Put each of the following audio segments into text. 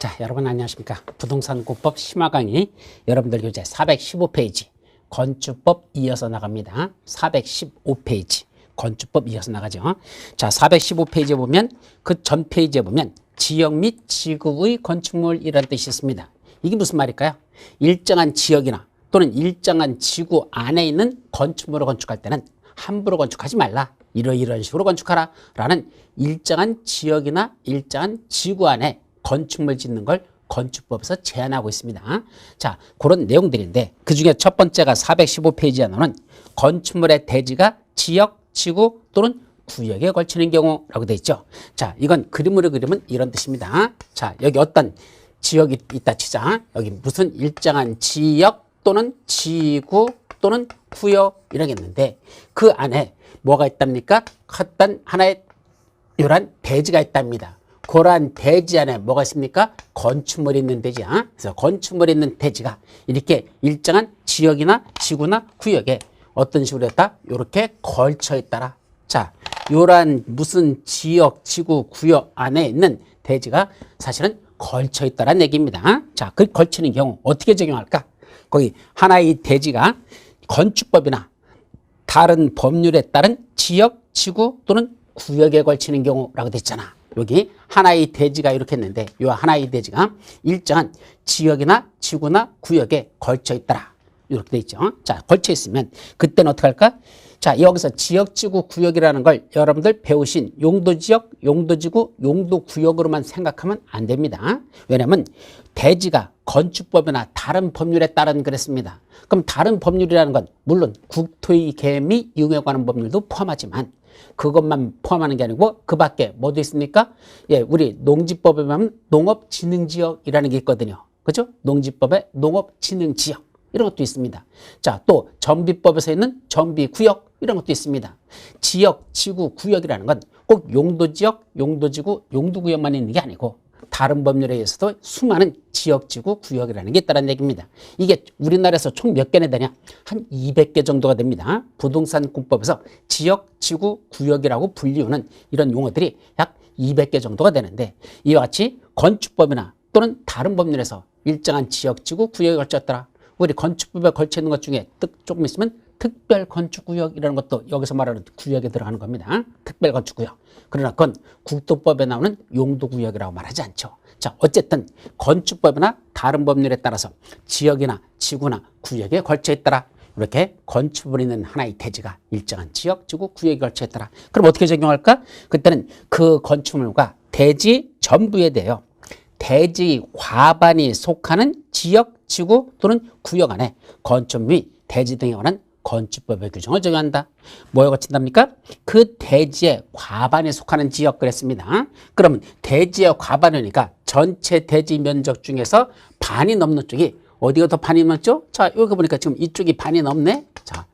자, 여러분 안녕하십니까? 부동산공법 심화 강의 여러분들 교재 415페이지 건축법 이어서 나갑니다. 415페이지 건축법 이어서 나가죠. 자, 415페이지에 보면 그 전 페이지에 보면 지역 및 지구의 건축물이라는 뜻이 있습니다. 이게 무슨 말일까요? 일정한 지역이나 또는 일정한 지구 안에 있는 건축물을 건축할 때는 함부로 건축하지 말라. 이런 식으로 건축하라 라는 일정한 지역이나 일정한 지구 안에 건축물 짓는 걸 건축법에서 제한하고 있습니다. 자, 그런 내용들인데 그중에 첫 번째가 415페이지에 나오는 건축물의 대지가 지역, 지구 또는 구역에 걸치는 경우라고 되어 있죠. 자, 이건 그림으로 그리면 이런 뜻입니다. 자, 여기 어떤 지역이 있다 치자. 여기 무슨 일정한 지역 또는 지구 또는 구역 이라겠는데 그 안에 뭐가 있답니까? 어떤 하나의 이러한 대지가 있답니다. 그러한 대지 안에 뭐가 있습니까? 건축물이 있는 대지야. 그래서 건축물이 있는 대지가 이렇게 일정한 지역이나 지구나 구역에 어떤 식으로 했다? 이렇게 걸쳐 있더라. 자, 이러한 무슨 지역, 지구, 구역 안에 있는 대지가 사실은 걸쳐 있다라는 얘기입니다. 자, 그 걸치는 경우 어떻게 적용할까? 거기 하나의 대지가 건축법이나 다른 법률에 따른 지역, 지구 또는 구역에 걸치는 경우라고 됐잖아. 여기 하나의 대지가 이렇게 했는데 이 하나의 대지가 일정한 지역이나 지구나 구역에 걸쳐 있더라. 이렇게 돼 있죠. 자, 걸쳐 있으면 그때는 어떻게 할까? 자, 여기서 지역, 지구, 구역이라는 걸 여러분들 배우신 용도지역, 용도지구, 용도구역으로만 생각하면 안 됩니다. 왜냐하면 대지가 건축법이나 다른 법률에 따른 그랬습니다. 그럼 다른 법률이라는 건 물론 국토의 계획 이용에 관한 법률도 포함하지만 그것만 포함하는 게 아니고 그 밖에 뭐도 있습니까? 예, 우리 농지법에 보면 농업진흥지역이라는 게 있거든요. 그죠? 농지법에 농업진흥지역 이런 것도 있습니다. 자, 또 정비법에서 있는 정비구역 이런 것도 있습니다. 지역, 지구, 구역이라는 건 꼭 용도지역, 용도지구, 용도구역만 있는 게 아니고 다른 법률에 의해서도 수많은 지역, 지구, 구역이라는 게 있다는 얘기입니다. 이게 우리나라에서 총 몇 개나 되냐? 한 200개 정도가 됩니다. 부동산공법에서 지역, 지구, 구역이라고 불리우는 이런 용어들이 약 200개 정도가 되는데 이와 같이 건축법이나 또는 다른 법률에서 일정한 지역, 지구, 구역에 걸쳤더라. 우리 건축법에 걸쳐 있는 것 중에 조금 있으면 특별건축구역이라는 것도 여기서 말하는 구역에 들어가는 겁니다. 특별건축구역. 그러나 그건 국토법에 나오는 용도구역이라고 말하지 않죠. 자, 어쨌든 건축법이나 다른 법률에 따라서 지역이나 지구나 구역에 걸쳐 있더라. 이렇게 건축물이 있는 하나의 대지가 일정한 지역, 지구, 구역에 걸쳐 있더라. 그럼 어떻게 적용할까? 그때는 그 건축물과 대지 전부에 대하여 대지 과반이 속하는 지역, 지구 또는 구역 안에 건축물이 대지 등에 관한 건축법의 규정을 적용한다. 뭐에 거친답니까? 그 대지의 과반에 속하는 지역 그랬습니다. 그러면 대지의 과반이니까 전체 대지 면적 중에서 반이 넘는 쪽이 어디가 더 반이 넘죠? 자, 여기 보니까 지금 이쪽이 반이 넘네.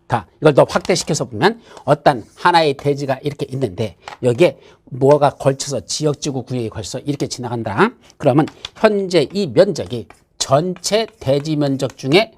자, 이걸 더 확대시켜서 보면 어떤 하나의 대지가 이렇게 있는데 여기에 뭐가 걸쳐서 지역, 지구, 구역이 걸쳐서 이렇게 지나간다. 그러면 현재 이 면적이 전체 대지 면적 중에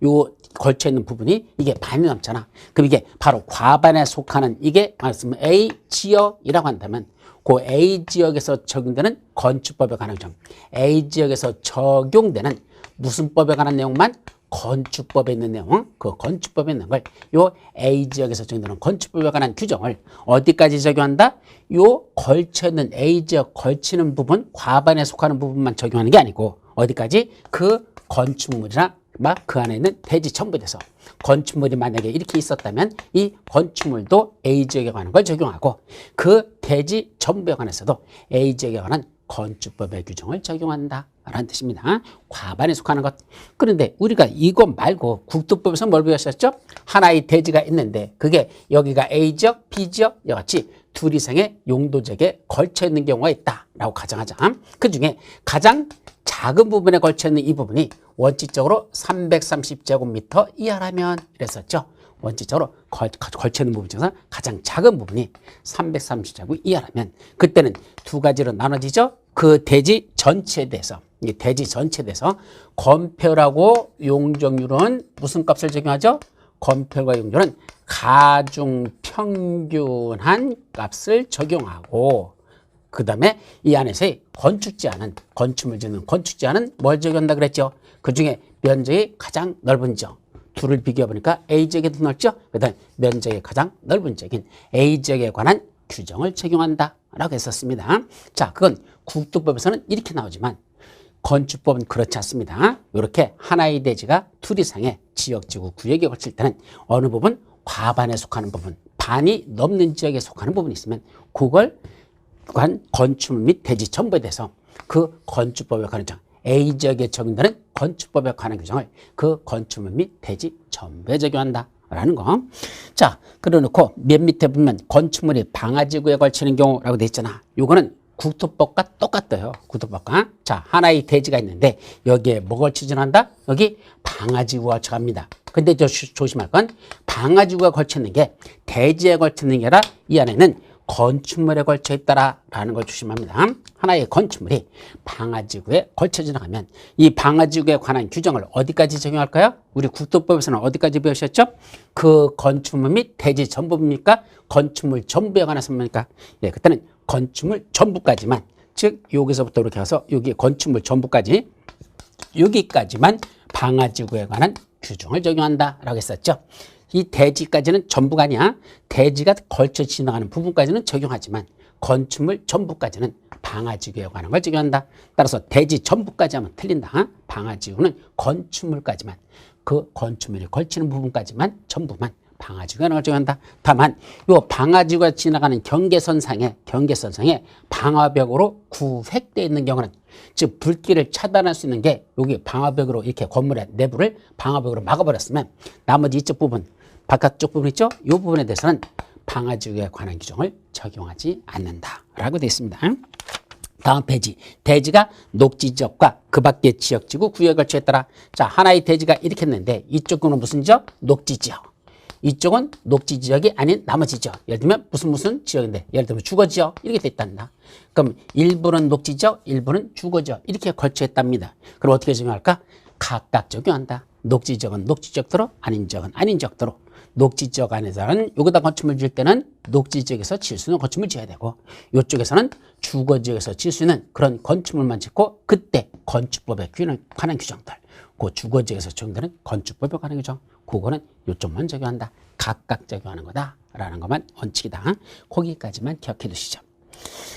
요 걸쳐 있는 부분이 이게 반이 넘잖아. 그럼 이게 바로 과반에 속하는 이게 말씀은 A 지역이라고 한다면 그 A 지역에서 적용되는 건축법에 관한 점, A 지역에서 적용되는 무슨 법에 관한 내용만 건축법에 있는 내용, 그 건축법에 있는 걸 요 A 지역에서 적용되는 건축법에 관한 규정을 어디까지 적용한다? 요 걸쳐 있는 A 지역 걸치는 부분, 과반에 속하는 부분만 적용하는 게 아니고 어디까지? 그 건축물이나 막 그 안에 있는 대지 전부에 대해서 건축물이 만약에 이렇게 있었다면 이 건축물도 A 지역에 관한 걸 적용하고 그 대지 전부에 관해서도 A 지역에 관한 건축법의 규정을 적용한다 라는 뜻입니다. 과반에 속하는 것. 그런데 우리가 이거 말고 국토법에서 뭘 배웠었죠? 하나의 대지가 있는데 그게 여기가 A 지역, B 지역 이와 같이 둘 이상의 용도지역에 걸쳐 있는 경우가 있다라고 가정하자. 그 중에 가장 작은 부분에 걸쳐 있는 이 부분이 원칙적으로 330제곱미터 이하라면 이랬었죠. 원칙적으로 걸쳐 있는 부분 중에서 가장 작은 부분이 330제곱 이하라면 그때는 두 가지로 나눠지죠. 그 대지 전체에 대해서 이 대지 전체에 대해서 건폐율하고 용적률은 무슨 값을 적용하죠? 건폐율과 용적률은 가중 평균한 값을 적용하고 그 다음에 이 안에서의 건축 제한은, 건축물 짓는 건축 제한은 뭘 적용한다 그랬죠? 그 중에 면적이 가장 넓은 지역. 둘을 비교해 보니까 A지역이 더 넓죠? 그 다음에 면적이 가장 넓은 지역인 A지역에 관한 규정을 적용한다 라고 했었습니다. 자, 그건 국토법에서는 이렇게 나오지만 건축법은 그렇지 않습니다. 이렇게 하나의 대지가 둘 이상의 지역, 지구, 구역에 걸칠 때는 어느 부분, 과반에 속하는 부분, 반이 넘는 지역에 속하는 부분이 있으면 그걸 관 건축물 및 대지 전부에 대해서 그 건축법에 관한 규정, A지역에 적용되는 건축법에 관한 규정을 그 건축물 및 대지 전부에 적용한다 라는 거. 자, 그래놓고 맨 밑에 보면 건축물이 방화지구에 걸치는 경우라고 돼 있잖아. 요거는 국토법과 똑같아요. 국토법과. 자, 하나의 대지가 있는데 여기에 뭐 걸치진한다? 여기 방화지구가 걸쳐갑니다. 근데 조심할 건 방화지구가 걸치는 게 대지에 걸치는 게 아니라 이 안에는 건축물에 걸쳐 있다라는 걸 조심합니다. 하나의 건축물이 방화지구에 걸쳐 지나가면 이 방화지구에 관한 규정을 어디까지 적용할까요? 우리 국토법에서는 어디까지 배우셨죠? 그 건축물 및 대지 전부입니까? 건축물 전부에 관한 선입니까? 예, 그때는 건축물 전부까지만, 즉 여기서부터 이렇게 해서 여기 건축물 전부까지 여기까지만 방화지구에 관한 규정을 적용한다라고 했었죠. 이 대지까지는 전부가 아니야. 대지가 걸쳐 지나가는 부분까지는 적용하지만 건축물 전부까지는 방화지구에 관한 걸 적용한다. 따라서 대지 전부까지 하면 틀린다. 방화지구는 건축물까지만, 그 건축물이 걸치는 부분까지만, 전부만 방화지구에 관한 걸 적용한다. 다만 이 방화지구가 지나가는 경계선상에 방화벽으로 구획되어 있는 경우는, 즉 불길을 차단할 수 있는 게 여기 방화벽으로 이렇게 건물의 내부를 방화벽으로 막아버렸으면 나머지 이쪽 부분, 바깥쪽 부분 있죠? 이 부분에 대해서는 방화지구에 관한 규정을 적용하지 않는다라고 되어 있습니다. 다음 페이지. 대지가 녹지지역과 그 밖의 지역지구 구역에 걸쳐 있더라. 자, 하나의 대지가 이렇게 했는데 이쪽은 무슨 지역? 녹지지역. 이쪽은 녹지지역이 아닌 나머지 지역. 예를 들면 무슨 지역인데, 예를 들면 주거지역 이렇게 돼 있답니다. 그럼 일부는 녹지지역, 일부는 주거지역 이렇게 걸쳐 있답니다. 그럼 어떻게 적용할까? 각각 적용한다. 녹지지역은 녹지지역대로, 아닌 지역은 아닌 지역대로. 녹지지역 안에서는 여기다 건축물 지을 때는 녹지지역에서 지을 수 있는 건축물 지어야 되고, 이쪽에서는 주거지역에서 지을 수 있는 그런 건축물만 짓고, 그때 건축법에 관한 규정들, 그 주거지역에서 적용되는 건축법에 관한 규정, 그거는 요점만 적용한다. 각각 적용하는 거다라는 것만 원칙이다. 거기까지만 기억해 두시죠.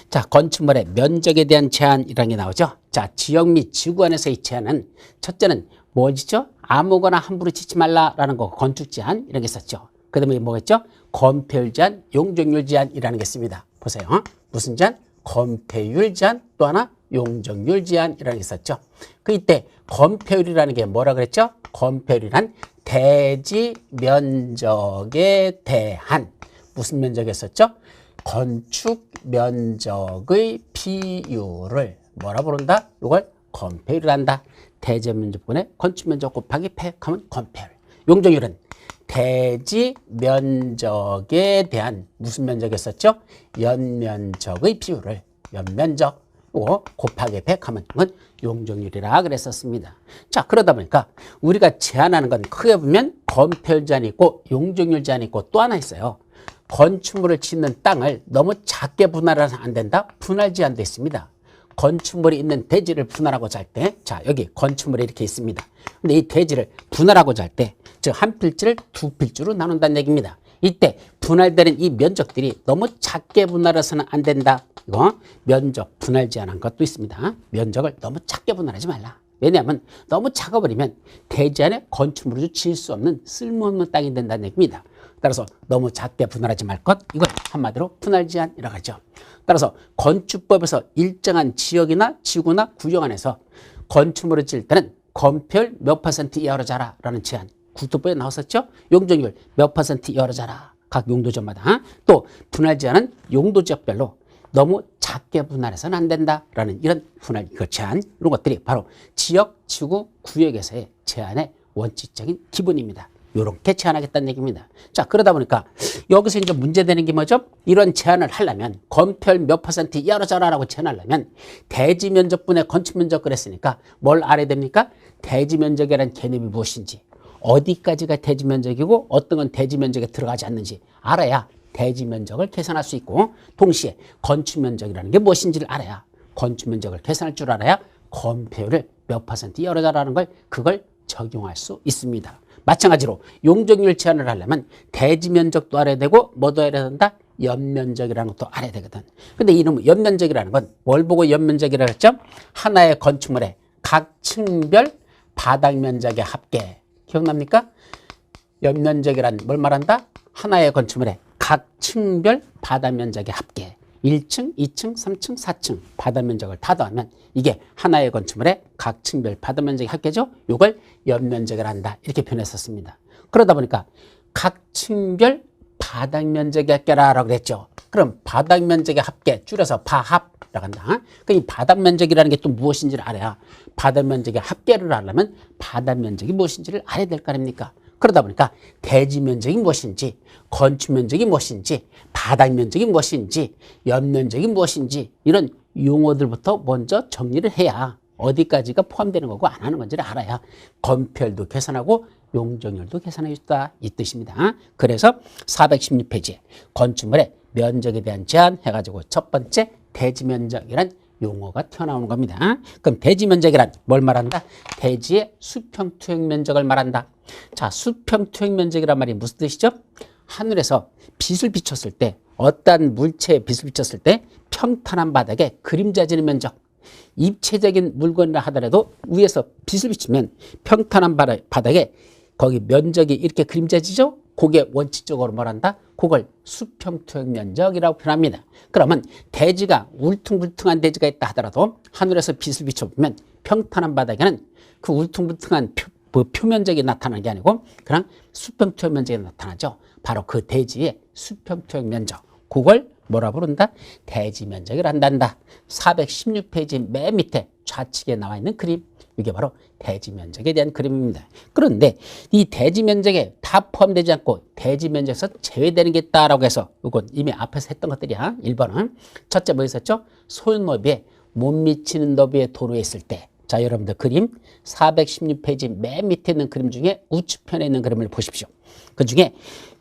자, 건축물의 면적에 대한 제한이라는 게 나오죠. 자, 지역 및 지구 안에서의 제한은 첫째는 뭐지죠? 아무거나 함부로 짓지 말라라는 거, 건축 제한 이런 게 있었죠. 그 다음에 뭐겠죠? 건폐율 제한, 용적률 제한이라는 게 있습니다. 보세요. 무슨 제한? 건폐율 제한, 또 하나 용적률 제한이라는 게 있었죠. 그 이때 건폐율이라는 게 뭐라 그랬죠? 건폐율이란 대지 면적에 대한, 무슨 면적이었었죠? 건축 면적의 비율을 뭐라 부른다? 이걸 건폐율이라 한다. 대지 면적분의 건축 면적 곱하기 폐하면 건폐율. 용적률은 대지 면적에 대한 무슨 면적이었었죠? 연면적의 비율을, 연면적 곱하기 100하면 이건 용적률이라 그랬었습니다. 자, 그러다 보니까 우리가 제한하는 건 크게 보면 건폐율 제한이 있고 용적률 제한이 있고 또 하나 있어요. 건축물을 짓는 땅을 너무 작게 분할해서 안 된다? 분할 제한도 있습니다. 건축물이 있는 대지를 분할하고자 할 때, 자, 여기 건축물이 이렇게 있습니다. 근데 이 대지를 분할하고자 할 때, 즉 한 필지를 두 필지로 나눈다는 얘기입니다. 이때 분할되는 이 면적들이 너무 작게 분할해서는 안 된다. 이거 면적 분할 제한한 것도 있습니다. 면적을 너무 작게 분할하지 말라. 왜냐하면 너무 작아버리면 대지 안에 건축물을 지을 수 없는 쓸모없는 땅이 된다는 얘기입니다. 따라서 너무 작게 분할하지 말 것, 이걸 한마디로 분할 제한이라고 하죠. 따라서 건축법에서 일정한 지역이나 지구나 구역 안에서 건축물을 지을 때는 건폐율 몇 퍼센트 이하로 자라라는 제한, 국토법에 나왔었죠. 용적률 몇 퍼센트 이하로 자라, 각 용도지역마다. 또 분할 제한은 용도지역별로 너무 작게 분할해서는 안 된다라는 이런 분할 제한, 이런 것들이 바로 지역, 지구, 구역에서의 제한의 원칙적인 기본입니다. 이렇게 제한하겠다는 얘기입니다. 자, 그러다 보니까 여기서 이제 문제되는 게 뭐죠? 이런 제한을 하려면 건폐율 몇 퍼센트 이하로 자라라고 제한하려면 대지 면적분의 건축 면적 그랬으니까 뭘 알아야 됩니까? 대지 면적이라는 개념이 무엇인지, 어디까지가 대지 면적이고 어떤 건 대지 면적에 들어가지 않는지 알아야 대지 면적을 계산할 수 있고 동시에 건축 면적이라는 게 무엇인지를 알아야 건축 면적을 계산할 줄 알아야 건폐율을 몇 퍼센트 이하라는 걸 그걸 적용할 수 있습니다. 마찬가지로 용적률 제한을 하려면 대지 면적도 알아야 되고 뭐도 알아야 된다? 연면적이라는 것도 알아야 되거든. 근데 이놈 연면적이라는 건 뭘 보고 연면적이라고 했죠? 하나의 건축물의 각 층별 바닥 면적의 합계. 기억납니까? 연면적이란 뭘 말한다? 하나의 건축물의 각 층별 바닥 면적의 합계. 1층, 2층, 3층, 4층 바닥 면적을 다 더하면 이게 하나의 건축물의 각 층별 바닥 면적의 합계죠. 이걸 연면적이라 한다. 이렇게 표현했었습니다. 그러다 보니까 각 층별 바닥 면적의 합계라고 그랬죠. 그럼 바닥 면적의 합계 줄여서 바합이라고 한다. 이 바닥 면적이라는 게 또 무엇인지를 알아야 바닥 면적의 합계를 하려면 바닥 면적이 무엇인지를 알아야 될 거 아닙니까? 그러다 보니까 대지 면적이 무엇인지, 건축 면적이 무엇인지, 바닥 면적이 무엇인지, 연면적이 무엇인지 이런 용어들부터 먼저 정리를 해야 어디까지가 포함되는 거고 안 하는 건지를 알아야 건폐율도 계산하고 용적률도 계산할 수 있다 이 뜻입니다. 그래서 416페이지에 건축물의 면적에 대한 제한 해가지고 첫 번째 대지 면적이란 용어가 튀어나오는 겁니다. 그럼 대지 면적이란 뭘 말한다? 대지의 수평 투영 면적을 말한다. 자, 수평 투영 면적이란 말이 무슨 뜻이죠? 하늘에서 빛을 비췄을 때 어떠한 물체에 빛을 비췄을 때 평탄한 바닥에 그림자지는 면적. 입체적인 물건이라 하더라도 위에서 빛을 비추면 평탄한 바닥에 거기 면적이 이렇게 그림자지죠? 그게 원칙적으로 말한다? 그걸 수평투영 면적이라고 표현합니다. 그러면 대지가 울퉁불퉁한 대지가 있다 하더라도 하늘에서 빛을 비춰보면 평탄한 바닥에는 그 울퉁불퉁한 표면적이 나타나는 게 아니고 그냥 수평투영 면적이 나타나죠. 바로 그 대지의 수평투영 면적. 그걸 뭐라 부른다? 대지 면적을 한단다. 416페이지 맨 밑에 좌측에 나와 있는 그림. 이게 바로 대지 면적에 대한 그림입니다. 그런데 이 대지 면적에 다 포함되지 않고 대지 면적에서 제외되는 게 있다라고 해서 이건 이미 앞에서 했던 것들이야. 1번은 첫째 뭐 있었죠? 소유너비에 못 미치는 너비의 도로에 있을 때. 자, 여러분들 그림 416페이지 맨 밑에 있는 그림 중에 우측편에 있는 그림을 보십시오. 그 중에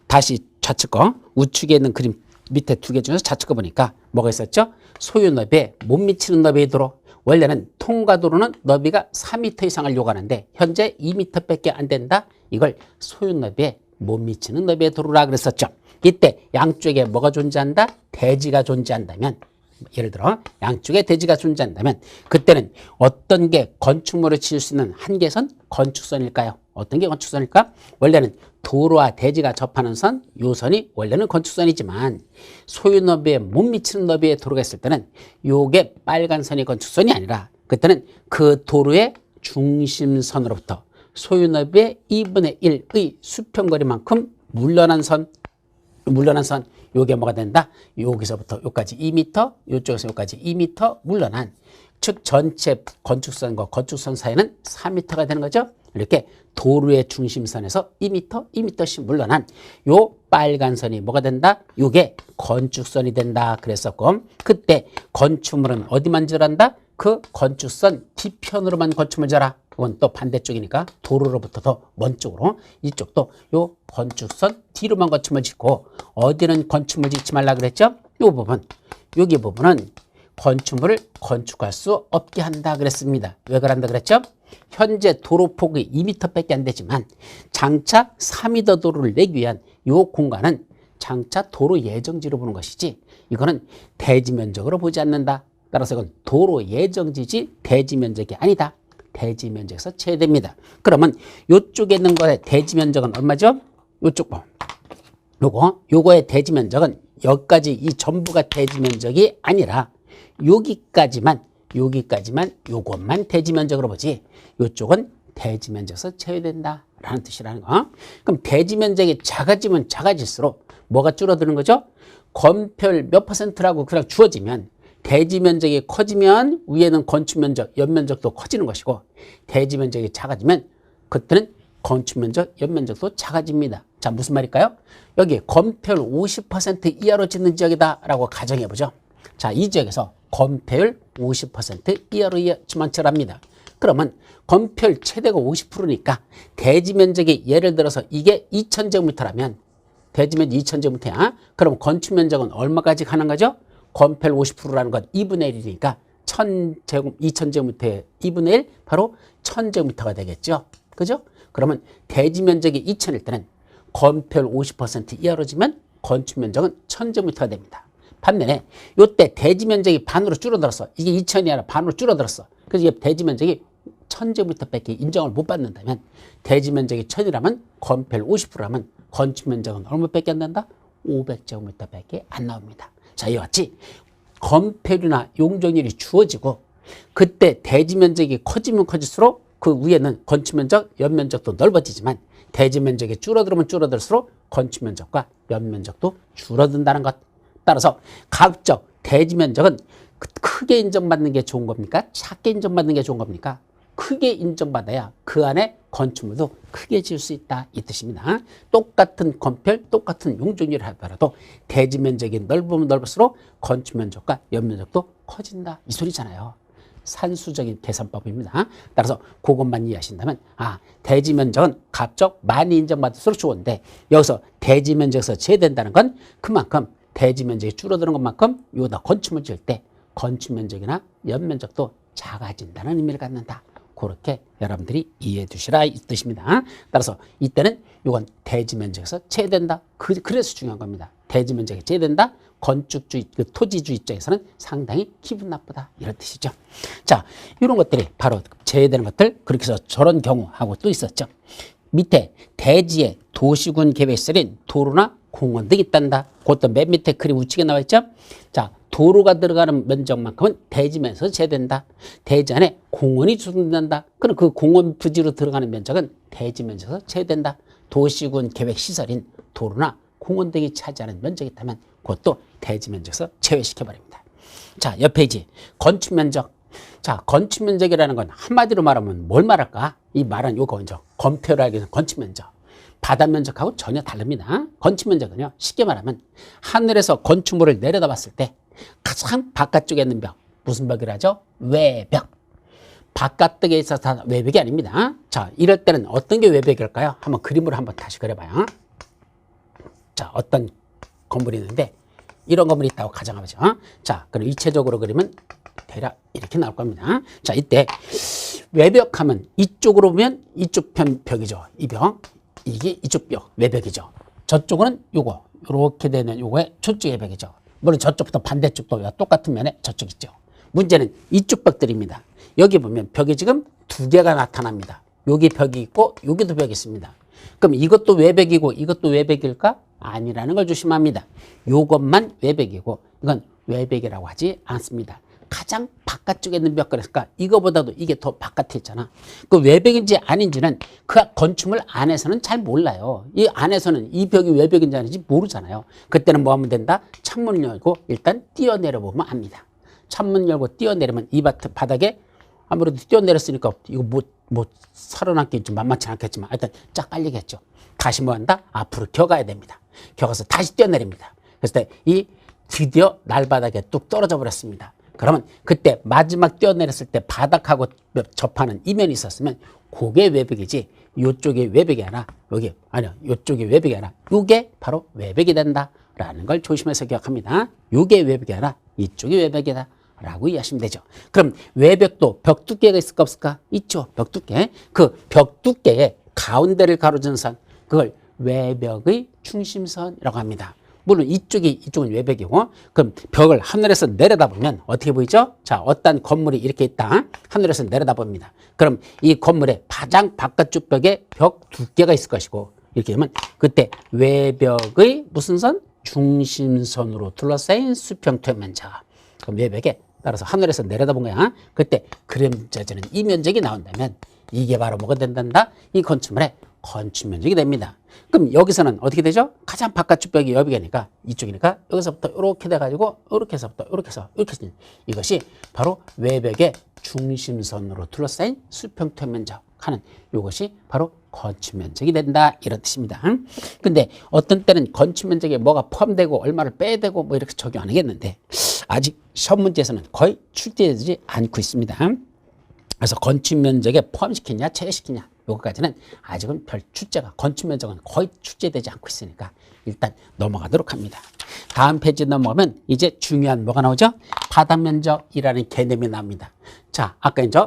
다시 좌측 거 우측에 있는 그림 밑에 두 개 중에서 좌측 거 보니까 뭐가 있었죠? 소유 너비에 못 미치는 너비의 도로. 원래는 통과도로는 너비가 4m 이상을 요구하는데 현재 2m밖에 안 된다. 이걸 소유 너비에 못 미치는 너비의 도로라 그랬었죠. 이때 양쪽에 뭐가 존재한다? 대지가 존재한다면 예를 들어 양쪽에 대지가 존재한다면 그때는 어떤 게 건축물을 지을 수 있는 한계선? 건축선일까요? 어떤 게 건축선일까? 원래는 도로와 대지가 접하는 선, 요 선이 원래는 건축선이지만 소유 너비에 못 미치는 너비의 도로가 있을 때는 요게 빨간 선이 건축선이 아니라 그때는 그 도로의 중심선으로부터 소유 너비의 2분의 1의 수평거리만큼 물러난 선, 요게 뭐가 된다? 여기서부터 여기까지 2m, 요쪽에서 여기까지 2m 물러난 즉 전체 건축선과 건축선 사이는 4m가 되는 거죠. 이렇게 도로의 중심선에서 2m, 2m씩 물러난 요 빨간 선이 뭐가 된다? 요게 건축선이 된다 그랬었고 그때 건축물은 어디만 지어란다? 그 건축선 뒤편으로만 건축물 지어라. 그건 또 반대쪽이니까 도로로부터 더 먼 쪽으로 이쪽도 요 건축선 뒤로만 건축물 짓고 어디는 건축물 짓지 말라 그랬죠? 요 부분, 여기 부분은 건축물을 건축할 수 없게 한다 그랬습니다. 왜 그런다 그랬죠? 현재 도로 폭이 2m밖에 안 되지만 장차 3m 도로를 내기 위한 요 공간은 장차 도로 예정지로 보는 것이지 이거는 대지 면적으로 보지 않는다. 따라서 이건 도로 예정지지 대지 면적이 아니다. 대지 면적에서 제외됩니다. 그러면 요쪽에 있는 거의 대지 면적은 얼마죠? 요쪽 거. 요거의 대지 면적은 여기까지 이 전부가 대지 면적이 아니라 여기까지만 요것만 대지 면적으로 보지 요쪽은 대지 면적에서 제외된다 라는 뜻이라는 거. 그럼 대지 면적이 작아지면 작아질수록 뭐가 줄어드는 거죠? 건폐율 몇 퍼센트라고 그냥 주어지면 대지 면적이 커지면 위에는 건축 면적, 연면적도 커지는 것이고 대지 면적이 작아지면 그때는 건축 면적, 연면적도 작아집니다. 자, 무슨 말일까요? 여기 건폐율 50% 이하로 짓는 지역이다 라고 가정해 보죠. 자, 이 지역에서 건폐율 50% 이하로 지만철합니다. 그러면 건폐율 최대가 50%니까 대지 면적이 예를 들어서 이게 2000제곱미터라면 대지면적 2000제곱미터야. 그럼 건축면적은 얼마까지 가는 거죠? 건폐율 50%라는 건 2분의 1이니까 2000제곱미터의 2분의 1 바로 1000제곱미터가 되겠죠. 그죠? 그러면 대지면적이 2000일 때는 건폐율 50% 이하로 지면 건축면적은 1000제곱미터가 됩니다. 반면에 이때 대지면적이 반으로 줄어들었어. 이게 2000이 아니라 반으로 줄어들었어. 그래서 이게 대지면적이 1000제곱미터밖에 인정을 못 받는다면 대지면적이 1000이라면 건폐율 50%라면 건축면적은 얼마밖에 안 난다? 500제곱미터밖에 안 나옵니다. 자, 이와 같이 건폐율이나 용적률이 주어지고 그때 대지면적이 커지면 커질수록 그 위에는 건축면적, 연면적도 넓어지지만 대지면적이 줄어들면 줄어들수록 건축면적과 연면적도 줄어든다는 것. 따라서 가급적 대지면적은 크게 인정받는 게 좋은 겁니까? 작게 인정받는 게 좋은 겁니까? 크게 인정받아야 그 안에 건축물도 크게 지을 수 있다 이 뜻입니다. 똑같은 건폐율, 똑같은 용적률을 하더라도 대지면적이 넓으면 넓을수록 건축면적과 연면적도 커진다 이 소리잖아요. 산수적인 계산법입니다. 따라서 그것만 이해하신다면 대지면적은 가급적 많이 인정받을수록 좋은데 여기서 대지면적에서 제외된다는 건 그만큼 대지면적이 줄어드는 것만큼 여기다 건축물 지을 때 건축면적이나 연면적도 작아진다는 의미를 갖는다. 그렇게 여러분들이 이해해 두시라 이 뜻입니다. 따라서 이때는 이건 대지면적에서 제외된다. 그래서 중요한 겁니다. 대지면적이 제외된다. 건축주의, 토지주의 입장에서는 상당히 기분 나쁘다. 이런 뜻이죠. 자, 이런 것들이 바로 제외되는 것들. 그렇게 해서 저런 경우하고 또 있었죠. 밑에 대지에 도시군 계획설인 도로나 공원 등이 있단다. 그것도 맨 밑에 그림 우측에 나와 있죠. 자, 도로가 들어가는 면적만큼은 대지면에서 제외된다. 대지 안에 공원이 주둔된다. 그럼 그 공원 부지로 들어가는 면적은 대지면에서 제외된다. 도시군 계획 시설인 도로나 공원 등이 차지하는 면적이 있다면 그것도 대지면적에서 제외시켜버립니다. 자, 옆 페이지 건축면적. 자, 건축면적이라는 건 한마디로 말하면 뭘 말할까? 이 말은 요거 먼저 건폐율을 알기 위해서 건축면적. 바다면적하고 전혀 다릅니다. 건축면적은요, 쉽게 말하면 하늘에서 건축물을 내려다봤을 때 가장 바깥쪽에 있는 벽, 무슨 벽이라 하죠? 외벽. 바깥쪽에 있어서 다 외벽이 아닙니다. 자, 이럴 때는 어떤 게 외벽일까요? 한번 그림으로 한번 다시 그려봐요. 자, 어떤 건물이 있는데 이런 건물이 있다고 가정하죠. 자, 그럼 일체적으로 그리면 대략 이렇게 나올 겁니다. 자, 이때 외벽하면 이쪽으로 보면 이쪽 편 벽이죠. 이 벽. 이게 이쪽 벽, 외벽이죠. 저쪽은 요거, 요렇게 되는 요거의 저쪽의 벽이죠. 물론 저쪽부터 반대쪽도 똑같은 면에 저쪽 있죠. 문제는 이쪽 벽들입니다. 여기 보면 벽이 지금 두 개가 나타납니다. 여기 벽이 있고 여기도 벽이 있습니다. 그럼 이것도 외벽이고 이것도 외벽일까? 아니라는 걸 조심합니다. 요것만 외벽이고 이건 외벽이라고 하지 않습니다. 가장 바깥쪽에 있는 벽 그러니까 이거보다도 이게 더 바깥에 있잖아. 그 외벽인지 아닌지는 그 건축물 안에서는 잘 몰라요. 이 안에서는 이 벽이 외벽인지 아닌지 모르잖아요. 그때는 뭐 하면 된다? 창문 열고 일단 뛰어내려 보면 압니다. 창문 열고 뛰어내리면 이 바닥에 아무래도 뛰어내렸으니까 이거 뭐 살아남기 좀 만만치 않겠지만 일단 쫙 깔리겠죠. 다시 뭐 한다? 앞으로 겨가야 됩니다. 겨가서 다시 뛰어내립니다. 그래서 이 드디어 날바닥에 뚝 떨어져 버렸습니다. 그러면 그때 마지막 뛰어내렸을 때 바닥하고 접하는 이면이 있었으면 그게 외벽이지 이쪽이 외벽이 아니라 여기 아니요 이쪽이 외벽이 아니라 이게 바로 외벽이 된다라는 걸 조심해서 기억합니다. 이게 외벽이 아니라 이쪽이 외벽이다 라고 이해하시면 되죠. 그럼 외벽도 벽 두께가 있을까 없을까? 있죠. 벽 두께. 그 벽 두께의 가운데를 가로지는 선 그걸 외벽의 중심선이라고 합니다. 물론 이쪽은 외벽이고 그럼 벽을 하늘에서 내려다보면 어떻게 보이죠? 자, 어떤 건물이 이렇게 있다. 하늘에서 내려다봅니다. 그럼 이 건물의 가장 바깥쪽 벽에 벽 두께가 있을 것이고 이렇게 되면 그때 외벽의 무슨 선? 중심선으로 둘러싸인 수평 퇴면적. 그럼 외벽에 따라서 하늘에서 내려다본 거야. 그때 그림자지는 이 면적이 나온다면 이게 바로 뭐가 된단다? 이 건축물의 건축 면적이 됩니다. 그럼 여기서는 어떻게 되죠? 가장 바깥쪽 벽이 여기니까 이쪽이니까 여기서부터 이렇게 돼가지고 이렇게 해서부터 이렇게 해서 이렇게 해서 이것이 바로 외벽의 중심선으로 둘러싸인 수평 면적 하는 이것이 바로 건축 면적이 된다 이런 뜻입니다. 근데 어떤 때는 건축 면적에 뭐가 포함되고 얼마를 빼야 되고 뭐 이렇게 적용 안 하겠는데 아직 시험 문제에서는 거의 출제되지 않고 있습니다. 그래서 건축 면적에 포함시키냐 제외시키냐 요거까지는 아직은 별 출제가, 건축 면적은 거의 출제되지 않고 있으니까 일단 넘어가도록 합니다. 다음 페이지 넘어가면 이제 중요한 뭐가 나오죠? 바닥 면적이라는 개념이 나옵니다. 자, 아까 이제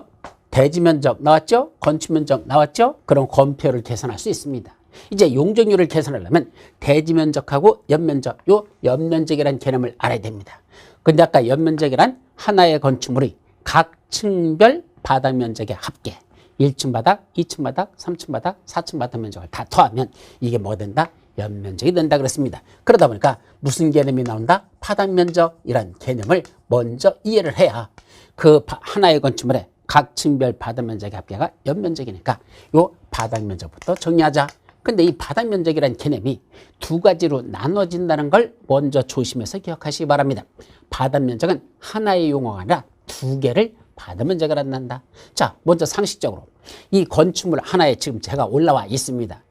대지 면적 나왔죠? 건축 면적 나왔죠? 그럼 건폐율을 계산할 수 있습니다. 이제 용적률을 계산하려면 대지 면적하고 연면적, 요 연면적이라는 개념을 알아야 됩니다. 근데 아까 연면적이란 하나의 건축물의 각 층별 바닥 면적의 합계, 1층 바닥, 2층 바닥, 3층 바닥, 4층 바닥 면적을 다 더하면 이게 뭐가 된다? 연면적이 된다 그랬습니다. 그러다 보니까 무슨 개념이 나온다? 바닥 면적이란 개념을 먼저 이해를 해야 그 하나의 건축물의 각 층별 바닥 면적의 합계가 연면적이니까 요 바닥 면적부터 정리하자. 근데 이 바닥 면적이라는 개념이 두 가지로 나눠진다는 걸 먼저 조심해서 기억하시기 바랍니다. 바닥 면적은 하나의 용어가 아니라 두 개를 바닥 면적을 한다. 자, 먼저 상식적으로 이 건축물 하나에 지금 제가 올라와 있습니다.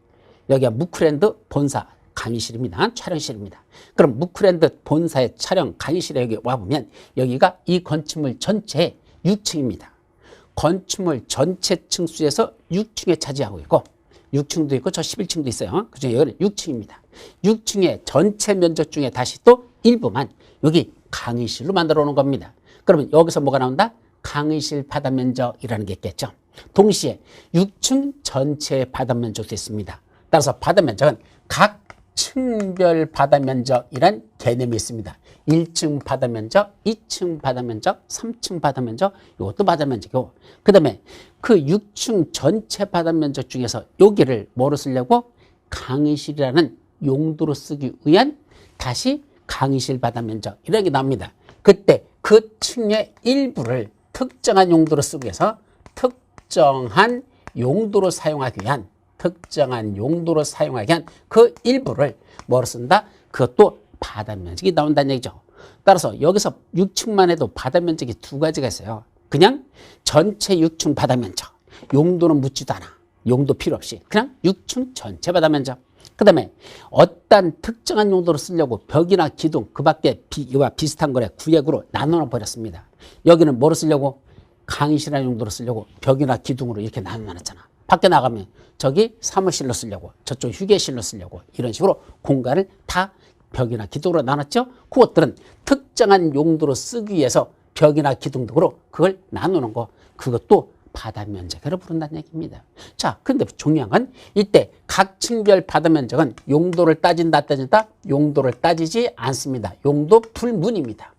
여기가 무크랜드 본사 강의실입니다. 촬영실입니다. 그럼 무크랜드 본사의 촬영 강의실에 여기 와보면 여기가 이 건축물 전체의 6층입니다. 건축물 전체 층수에서 6층에 차지하고 있고 6층도 있고 저 11층도 있어요. 그중에 여기는 6층입니다. 6층의 전체 면적 중에 다시 또 일부만 여기 강의실로 만들어 놓은 겁니다. 그러면 여기서 뭐가 나온다? 강의실 바닥 면적이라는 게 있겠죠. 동시에 6층 전체의 바닥 면적도 있습니다. 따라서 바닥 면적은 각 층별 바닥 면적이란 개념이 있습니다. 1층 바닥 면적, 2층 바닥 면적, 3층 바닥 면적, 이것도 바닥 면적이고, 그 다음에 그 6층 전체 바닥 면적 중에서 여기를 뭐로 쓰려고? 강의실이라는 용도로 쓰기 위한 다시 강의실 바닥 면적 이런 게 나옵니다. 그때 그 층의 일부를 특정한 용도로 쓰기 위해서 특정한 용도로 사용하기 위한 그 일부를 뭐로 쓴다? 그것도 바닥 면적이 나온다는 얘기죠. 따라서 여기서 6층만 해도 바닥 면적이 두 가지가 있어요. 그냥 전체 6층 바닥 면적, 용도는 묻지도 않아. 용도 필요 없이 그냥 6층 전체 바닥 면적. 그 다음에 어떤 특정한 용도로 쓰려고 벽이나 기둥 그 밖에 이와 비슷한 거래 구역으로 나눠 버렸습니다. 여기는 뭐로 쓰려고? 강의실이라는 용도로 쓰려고 벽이나 기둥으로 이렇게 나눠놨잖아. 밖에 나가면 저기 사무실로 쓰려고, 저쪽 휴게실로 쓰려고, 이런 식으로 공간을 다 벽이나 기둥으로 나눴죠. 그것들은 특정한 용도로 쓰기 위해서 벽이나 기둥 등으로 그걸 나누는 거, 그것도 바닥 면적으로 부른다는 얘기입니다. 자, 그런데 중요한 건 이때 각 층별 바닥 면적은 용도를 따진다? 용도를 따지지 않습니다. 용도 불문입니다.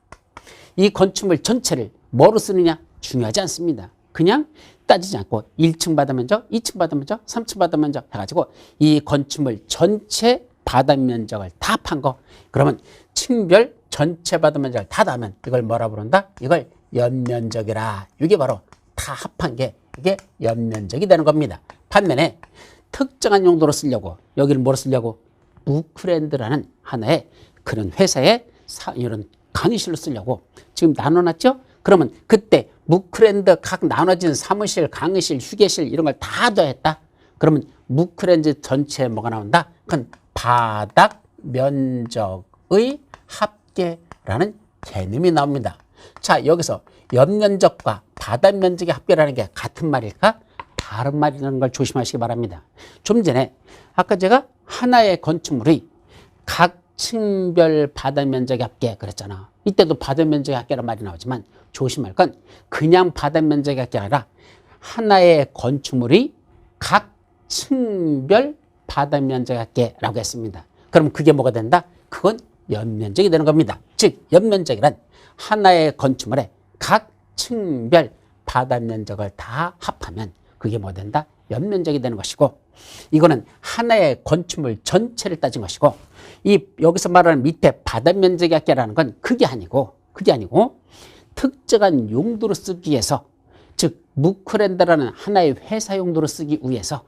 이 건축물 전체를 뭐로 쓰느냐 중요하지 않습니다. 그냥 따지지 않고 1층 바닥 면적, 2층 바닥 면적, 3층 바닥 면적 해가지고 이 건축물 전체 바닥 면적을 다 합한 거, 그러면 층별 전체 바닥 면적을 다 더하면 이걸 뭐라 부른다? 이걸 연면적이라. 이게 바로 다 합한 게 이게 연면적이 되는 겁니다. 반면에 특정한 용도로 쓰려고, 여기를 뭐로 쓰려고? 무크랜드라는 하나의 그런 회사의 이런 강의실로 쓰려고 지금 나눠놨죠? 그러면 그때 무크랜드 각 나눠진 사무실, 강의실, 휴게실 이런 걸 다 더했다? 그러면 무크랜드 전체에 뭐가 나온다? 그건 바닥 면적의 합계라는 개념이 나옵니다. 자, 여기서 연면적과 바닥 면적의 합계라는 게 같은 말일까? 다른 말이라는 걸 조심하시기 바랍니다. 좀 전에 아까 제가 하나의 건축물의 각 층별 바닥 면적의 합계 그랬잖아. 이때도 바닥 면적의 합계란 말이 나오지만 조심할 건 그냥 바닥 면적의 합계가 아니라 하나의 건축물의 각 층별 바닥 면적의 합계라고 했습니다. 그럼 그게 뭐가 된다? 그건 연면적이 되는 겁니다. 즉 연면적이란 하나의 건축물의 각 층별 바닥 면적을 다 합하면 그게 뭐 된다? 연면적이 되는 것이고, 이거는 하나의 건축물 전체를 따진 것이고, 이 여기서 말하는 밑에 바닥 면적의 합계라는 건 그게 아니고 특정한 용도로 쓰기 위해서, 즉 무크랜드라는 하나의 회사 용도로 쓰기 위해서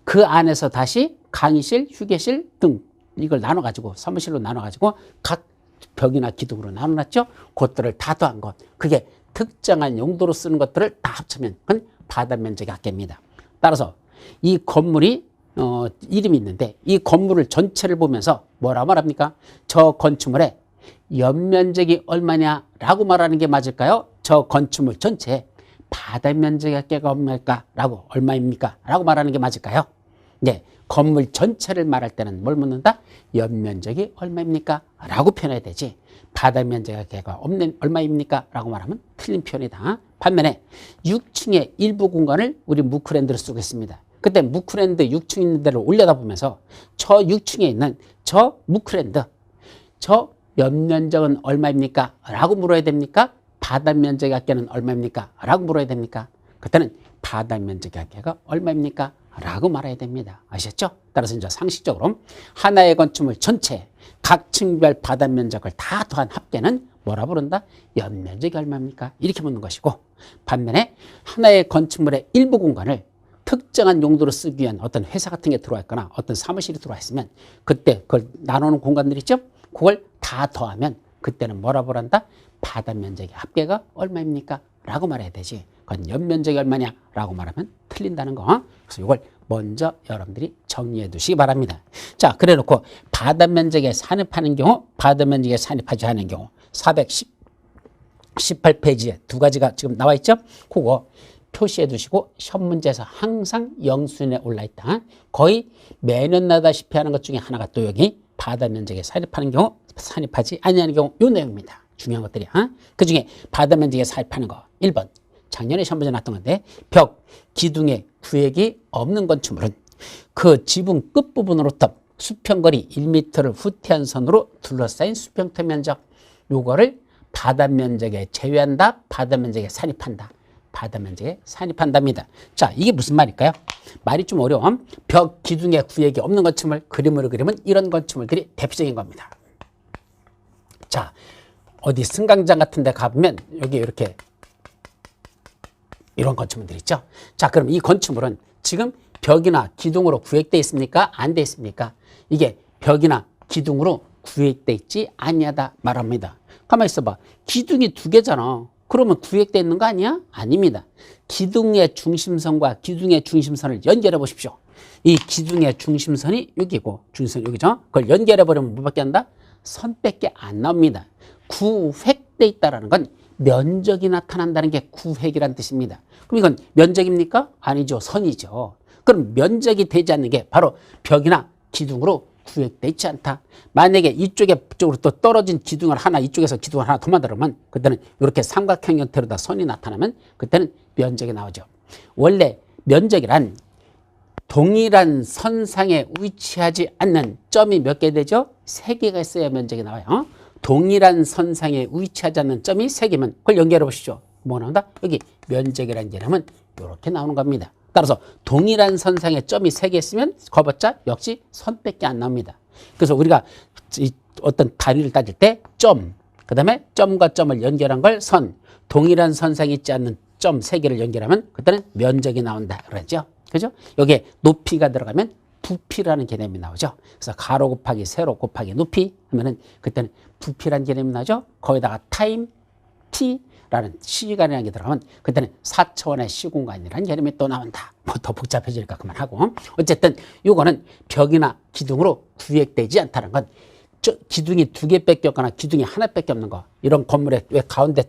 그 안에서 다시 강의실, 휴게실 등 이걸 나눠가지고 사무실로 나눠가지고 각 벽이나 기둥으로 나눠놨죠. 그것들을 다 더한 것, 그게 특정한 용도로 쓰는 것들을 다 합치면 그건 바닥 면적의 합계입니다. 따라서 이 건물이 이름이 있는데 이 건물을 전체를 보면서 뭐라 말합니까? 저 건축물의 연면적이 얼마냐라고 말하는 게 맞을까요? 저 건축물 전체의 바닥 면적의 합계가 얼마입니까? 라고 말하는 게 맞을까요? 네, 건물 전체를 말할 때는 뭘 묻는다? 연면적이 얼마입니까? 라고 표현해야 되지. 바닥 면적의 합계가 얼마입니까? 라고 말하면 틀린 표현이다. 반면에 6층의 일부 공간을 우리 무크랜드로 쓰겠습니다. 그때 무크랜드 6층 있는 데를 올려다보면서 저 6층에 있는 저 무크랜드, 저 연면적은 얼마입니까? 라고 물어야 됩니까? 바닥 면적의 합계는 얼마입니까? 라고 물어야 됩니까? 그때는 바닥 면적의 합계가 얼마입니까? 라고 말해야 됩니다. 아셨죠? 따라서 이제 상식적으로 하나의 건축물 전체 각 층별 바닥 면적을 다 더한 합계는 뭐라 부른다? 연면적이 얼마입니까? 이렇게 묻는 것이고, 반면에 하나의 건축물의 일부 공간을 특정한 용도로 쓰기 위한 어떤 회사 같은 게 들어와 있거나 어떤 사무실이 들어와 있으면 그때 그걸 나누는 공간들 있죠? 그걸 다 더하면 그때는 뭐라 부른다? 바닥 면적의 합계가 얼마입니까? 라고 말해야 되지. 그건 연면적이 얼마냐? 라고 말하면 틀린다는 거. 그래서 이걸 먼저 여러분들이 정리해 두시기 바랍니다. 자, 그래 놓고 바닥 면적에 산입하는 경우, 바닥 면적에 산입하지 않은 경우 418페이지에 두 가지가 지금 나와 있죠? 그거 표시해 두시고 시험 문제에서 항상 영수인에 올라있다. 거의 매년 나다시피 하는 것 중에 하나가 또 여기 바닥 면적에 산입하는 경우, 산입하지 아니하는 경우 요 내용입니다. 중요한 것들이야. 그 중에 바닥 면적에 산입하는 거 1번 작년에 시험 문제 났던 건데, 벽, 기둥에 구획이 없는 건축물은 그 지붕 끝부분으로부터 수평거리 1m를 후퇴한 선으로 둘러싸인 수평토 면적, 요거를 바닥 면적에 제외한다, 바닥 면적에 산입한다. 바닥 면적에 산입한답니다. 자, 이게 무슨 말일까요? 말이 좀 어려워. 벽, 기둥에 구획이 없는 건축물, 그림으로 그리면 이런 건축물들이 대표적인 겁니다. 자, 어디 승강장 같은 데 가보면 여기 이렇게 이런 건축물들 있죠. 자, 그럼 이 건축물은 지금 벽이나 기둥으로 구획되어 있습니까? 안 되어 있습니까? 이게 벽이나 기둥으로 구획되어 있지 아니하다 말합니다. 가만히 있어봐. 기둥이 두 개잖아. 그러면 구획되어 있는 거 아니야? 아닙니다. 기둥의 중심선과 기둥의 중심선을 연결해 보십시오. 이 기둥의 중심선이 여기고 중심선이 여기죠. 그걸 연결해 버리면 뭐밖에 안 나? 선밖에 안 나옵니다. 구획되어 있다는 건 면적이 나타난다는 게 구획이란 뜻입니다. 그럼 이건 면적입니까? 아니죠. 선이죠. 그럼 면적이 되지 않는 게 바로 벽이나 기둥으로 구획되어 있지 않다. 만약에 이쪽으로 또 떨어진 기둥을 하나, 이쪽에서 기둥을 하나 더 만들면 그때는 이렇게 삼각형 형태로 다 선이 나타나면 그때는 면적이 나오죠. 원래 면적이란 동일한 선상에 위치하지 않는 점이 몇 개 되죠? 3개가 있어야 면적이 나와요. 동일한 선상에 위치하지 않는 점이 3개면 그걸 연결해 보시죠. 뭐 나온다? 여기 면적이라는 개념은 이렇게 나오는 겁니다. 따라서 동일한 선상에 점이 3개 있으면 거봤자 역시 선밖에 안 나옵니다. 그래서 우리가 어떤 단위를 따질 때 점, 그 다음에 점과 점을 연결한 걸 선, 동일한 선상에 있지 않는 점 3개를 연결하면 그때는 면적이 나온다 그러죠. 그죠? 여기에 높이가 들어가면 부피라는 개념이 나오죠. 그래서 가로 곱하기 세로 곱하기 높이 하면은 그때는 부피라는 개념이 나오죠. 거기다가 타임, t라는 시간이라는 게 들어가면 그때는 4차원의 시공간이라는 개념이 또 나온다. 뭐 더 복잡해지니까 그만하고. 어쨌든 이거는 벽이나 기둥으로 구획되지 않다는 건 기둥이 2개 뺏겼거나 기둥이 하나 뺏겨 없는 거. 이런 건물에 왜 가운데